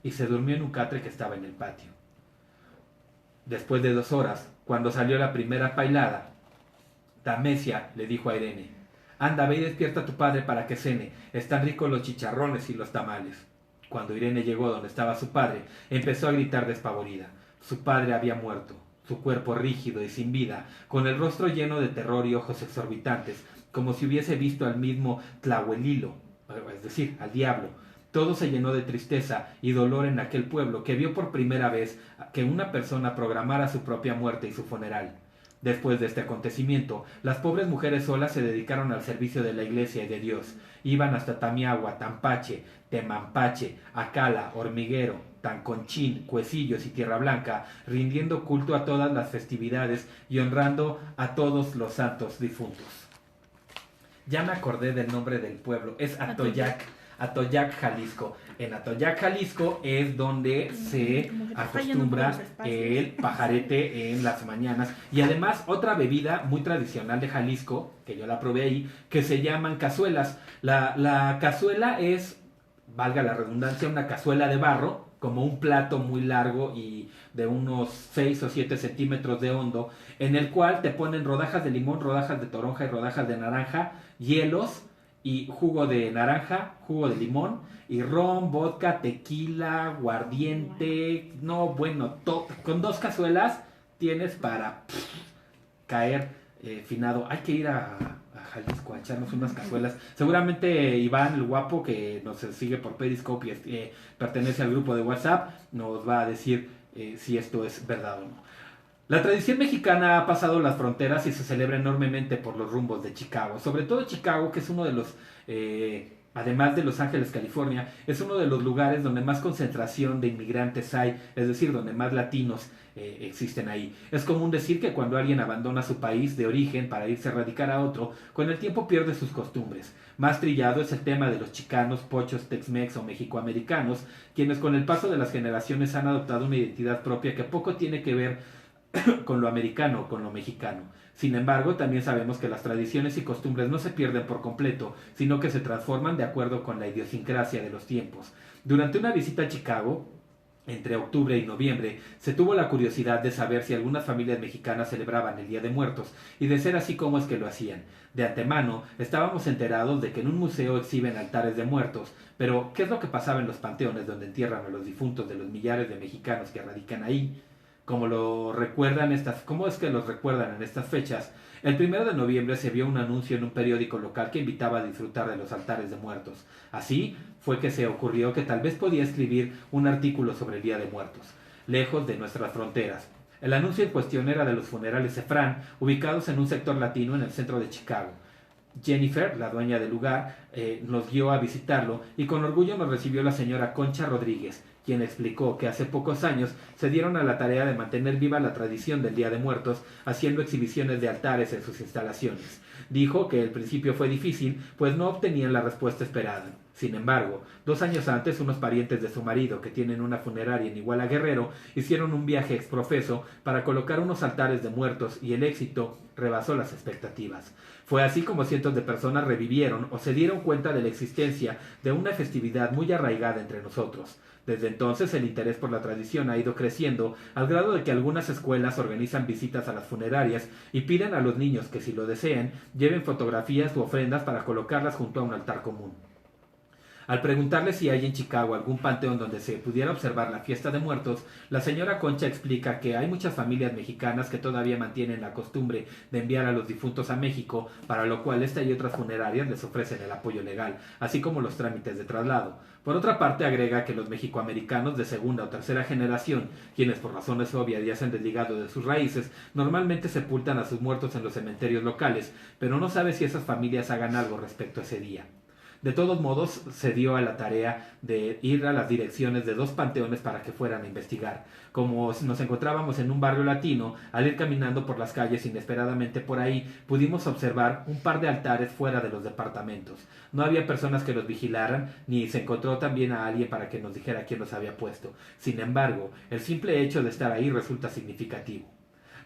Y se durmió en un catre que estaba en el patio. Después de 2 horas, cuando salió la primera pailada, Damesia le dijo a Irene: «Anda, ve y despierta a tu padre para que cene, están ricos los chicharrones y los tamales». Cuando Irene llegó donde estaba su padre, empezó a gritar despavorida. Su padre había muerto, su cuerpo rígido y sin vida, con el rostro lleno de terror y ojos exorbitantes, como si hubiese visto al mismo Tlahuelilo, es decir, al diablo. Todo se llenó de tristeza y dolor en aquel pueblo que vio por primera vez que una persona programara su propia muerte y su funeral. Después de este acontecimiento, las pobres mujeres solas se dedicaron al servicio de la iglesia y de Dios. Iban hasta Tamiagua, Tampache, Temampache, Acala, Hormiguero, Tanconchín, Cuecillos y Tierra Blanca, rindiendo culto a todas las festividades y honrando a todos los santos difuntos. Ya me acordé del nombre del pueblo, es Atoyac, Jalisco. En Atoyac, Jalisco es donde se acostumbra el pajarete en las mañanas. Y además otra bebida muy tradicional de Jalisco, que yo la probé ahí, que se llaman cazuelas. La cazuela es, valga la redundancia, una cazuela de barro como un plato muy largo y de unos 6 o 7 centímetros de hondo, en el cual te ponen rodajas de limón, rodajas de toronja y rodajas de naranja, hielos y jugo de naranja, jugo de limón y ron, vodka, tequila, guardiente, no, bueno, con 2 cazuelas tienes para caer finado. Hay que ir a Jalisco a echarnos unas cazuelas. Seguramente Iván, el guapo, que nos sigue por Periscope y pertenece al grupo de WhatsApp, nos va a decir si esto es verdad o no. La tradición mexicana ha pasado las fronteras y se celebra enormemente por los rumbos de Chicago. Sobre todo Chicago, que es uno de los, además de Los Ángeles, California, es uno de los lugares donde más concentración de inmigrantes hay, es decir, donde más latinos existen ahí. Es común decir que cuando alguien abandona su país de origen para irse a radicar a otro, con el tiempo pierde sus costumbres. Más trillado es el tema de los chicanos, pochos, tex-mex o mexicoamericanos, quienes con el paso de las generaciones han adoptado una identidad propia que poco tiene que ver con lo americano o con lo mexicano. Sin embargo, también sabemos que las tradiciones y costumbres no se pierden por completo, sino que se transforman de acuerdo con la idiosincrasia de los tiempos. Durante una visita a Chicago, entre octubre y noviembre, se tuvo la curiosidad de saber si algunas familias mexicanas celebraban el Día de Muertos, y de ser así cómo es que lo hacían. De antemano, estábamos enterados de que en un museo exhiben altares de muertos, pero ¿qué es lo que pasaba en los panteones donde entierran a los difuntos de los millares de mexicanos que radican ahí? ¿Cómo es que los recuerdan en estas fechas? El 1 de noviembre se vio un anuncio en un periódico local que invitaba a disfrutar de los altares de muertos. Así fue que se ocurrió que tal vez podía escribir un artículo sobre el Día de Muertos, lejos de nuestras fronteras. El anuncio en cuestión era de los funerales Efrán, ubicados en un sector latino en el centro de Chicago. Jennifer, la dueña del lugar, nos guió a visitarlo y con orgullo nos recibió la señora Concha Rodríguez, quien explicó que hace pocos años se dieron a la tarea de mantener viva la tradición del Día de Muertos, haciendo exhibiciones de altares en sus instalaciones. Dijo que el principio fue difícil, pues no obtenían la respuesta esperada. Sin embargo, 2 años antes, unos parientes de su marido, que tienen una funeraria en Iguala Guerrero, hicieron un viaje exprofeso para colocar unos altares de muertos y el éxito rebasó las expectativas. Fue así como cientos de personas revivieron o se dieron cuenta de la existencia de una festividad muy arraigada entre nosotros. Desde entonces el interés por la tradición ha ido creciendo al grado de que algunas escuelas organizan visitas a las funerarias y piden a los niños que si lo desean lleven fotografías u ofrendas para colocarlas junto a un altar común. Al preguntarle si hay en Chicago algún panteón donde se pudiera observar la fiesta de muertos, la señora Concha explica que hay muchas familias mexicanas que todavía mantienen la costumbre de enviar a los difuntos a México, para lo cual esta y otras funerarias les ofrecen el apoyo legal, así como los trámites de traslado. Por otra parte, agrega que los mexicoamericanos de segunda o tercera generación, quienes por razones obvias ya se han desligado de sus raíces, normalmente sepultan a sus muertos en los cementerios locales, pero no sabe si esas familias hagan algo respecto a ese día. De todos modos, se dio a la tarea de ir a las direcciones de 2 panteones para que fueran a investigar. Como nos encontrábamos en un barrio latino, al ir caminando por las calles inesperadamente por ahí, pudimos observar un par de altares fuera de los departamentos. No había personas que los vigilaran, ni se encontró también a alguien para que nos dijera quién los había puesto. Sin embargo, el simple hecho de estar ahí resulta significativo.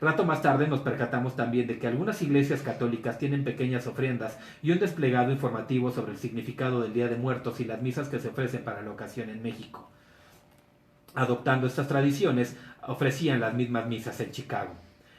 Rato más tarde nos percatamos también de que algunas iglesias católicas tienen pequeñas ofrendas y un desplegado informativo sobre el significado del Día de Muertos y las misas que se ofrecen para la ocasión en México. Adoptando estas tradiciones, ofrecían las mismas misas en Chicago.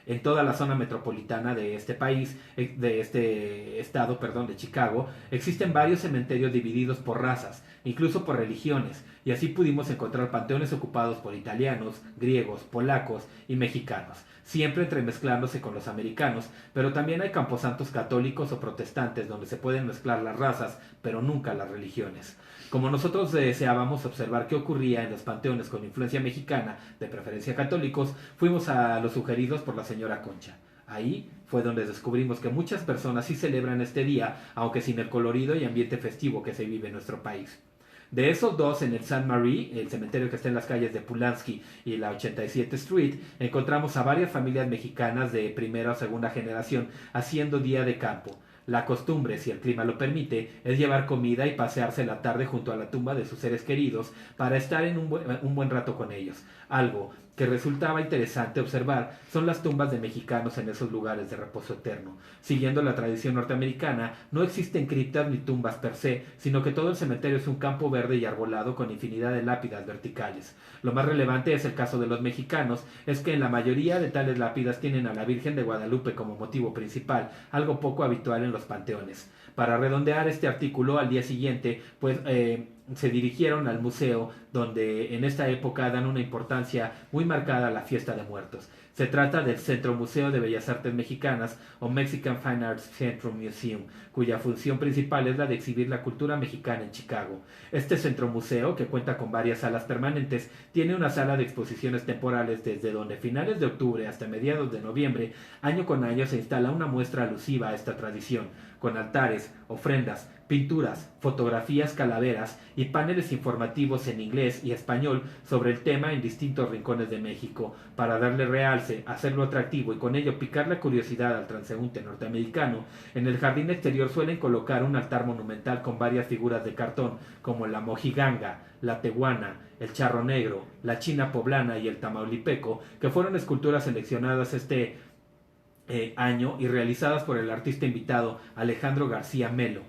En toda la zona metropolitana de este país, de este estado, de Chicago, existen varios cementerios divididos por razas, incluso por religiones, y así pudimos encontrar panteones ocupados por italianos, griegos, polacos y mexicanos, siempre entremezclándose con los americanos, pero también hay camposantos católicos o protestantes donde se pueden mezclar las razas, pero nunca las religiones. Como nosotros deseábamos observar qué ocurría en los panteones con influencia mexicana, de preferencia católicos, fuimos a los sugeridos por la señora Concha. Ahí fue donde descubrimos que muchas personas sí celebran este día, aunque sin el colorido y ambiente festivo que se vive en nuestro país. De esos 2, en el St. Marie, el cementerio que está en las calles de Pulansky y la 87 Street, encontramos a varias familias mexicanas de primera o segunda generación haciendo día de campo. La costumbre, si el clima lo permite, es llevar comida y pasearse la tarde junto a la tumba de sus seres queridos para estar en un buen rato con ellos, algo que resultaba interesante observar son las tumbas de mexicanos en esos lugares de reposo eterno. Siguiendo la tradición norteamericana, no existen criptas ni tumbas per se, sino que todo el cementerio es un campo verde y arbolado con infinidad de lápidas verticales. Lo más relevante es el caso de los mexicanos, es que en la mayoría de tales lápidas tienen a la Virgen de Guadalupe como motivo principal, algo poco habitual en los panteones. Para redondear este artículo, al día siguiente, se dirigieron al museo, donde en esta época dan una importancia muy marcada a la fiesta de muertos. Se trata del Centro Museo de Bellas Artes Mexicanas, o Mexican Fine Arts Central Museum, cuya función principal es la de exhibir la cultura mexicana en Chicago. Este centro museo, que cuenta con varias salas permanentes, tiene una sala de exposiciones temporales desde donde finales de octubre hasta mediados de noviembre, año con año se instala una muestra alusiva a esta tradición, con altares, ofrendas, pinturas, fotografías, calaveras y paneles informativos en inglés y español sobre el tema en distintos rincones de México. Para darle realce, hacerlo atractivo y con ello picar la curiosidad al transeúnte norteamericano, en el jardín exterior suelen colocar un altar monumental con varias figuras de cartón, como la mojiganga, la tehuana, el charro negro, la china poblana y el tamaulipeco, que fueron esculturas seleccionadas este año y realizadas por el artista invitado Alejandro García Melo.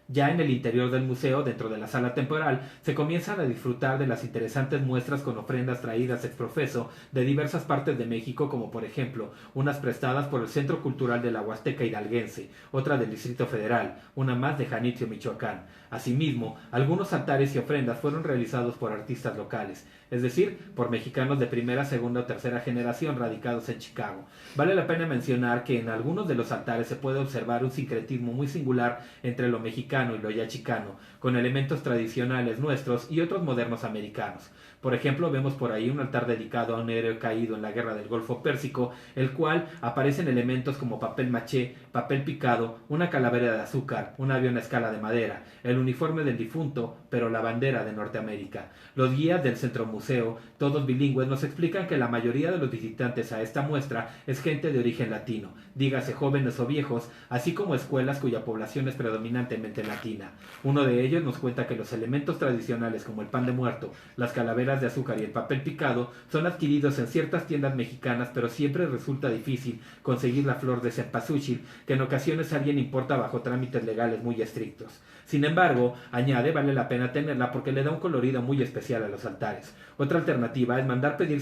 Ya en el interior del museo, dentro de la sala temporal, se comienzan a disfrutar de las interesantes muestras con ofrendas traídas ex profeso de diversas partes de México, como por ejemplo, unas prestadas por el Centro Cultural de la Huasteca Hidalguense, otra del Distrito Federal, una más de Janitzio, Michoacán. Asimismo, algunos altares y ofrendas fueron realizados por artistas locales, es decir, por mexicanos de primera, segunda o tercera generación radicados en Chicago. Vale la pena mencionar que en algunos de los altares se puede observar un sincretismo muy singular entre lo mexicano y lo ya chicano, con elementos tradicionales nuestros y otros modernos americanos. Por ejemplo, vemos por ahí un altar dedicado a un héroe caído en la guerra del Golfo Pérsico, el cual aparecen elementos como papel maché, papel picado, una calavera de azúcar, un avión a escala de madera, el uniforme del difunto, pero la bandera de Norteamérica. Los guías del centro museo, todos bilingües, nos explican que la mayoría de los visitantes a esta muestra es gente de origen latino, dígase jóvenes o viejos, así como escuelas cuya población es predominantemente latina. Uno de ellos nos cuenta que los elementos tradicionales como el pan de muerto, las calaveras de azúcar y el papel picado son adquiridos en ciertas tiendas mexicanas, pero siempre resulta difícil conseguir la flor de cempasúchil, que en ocasiones alguien importa bajo trámites legales muy estrictos. Sin embargo, añade, vale la pena tenerla porque le da un colorido muy especial a los altares. Otra alternativa es mandar pedir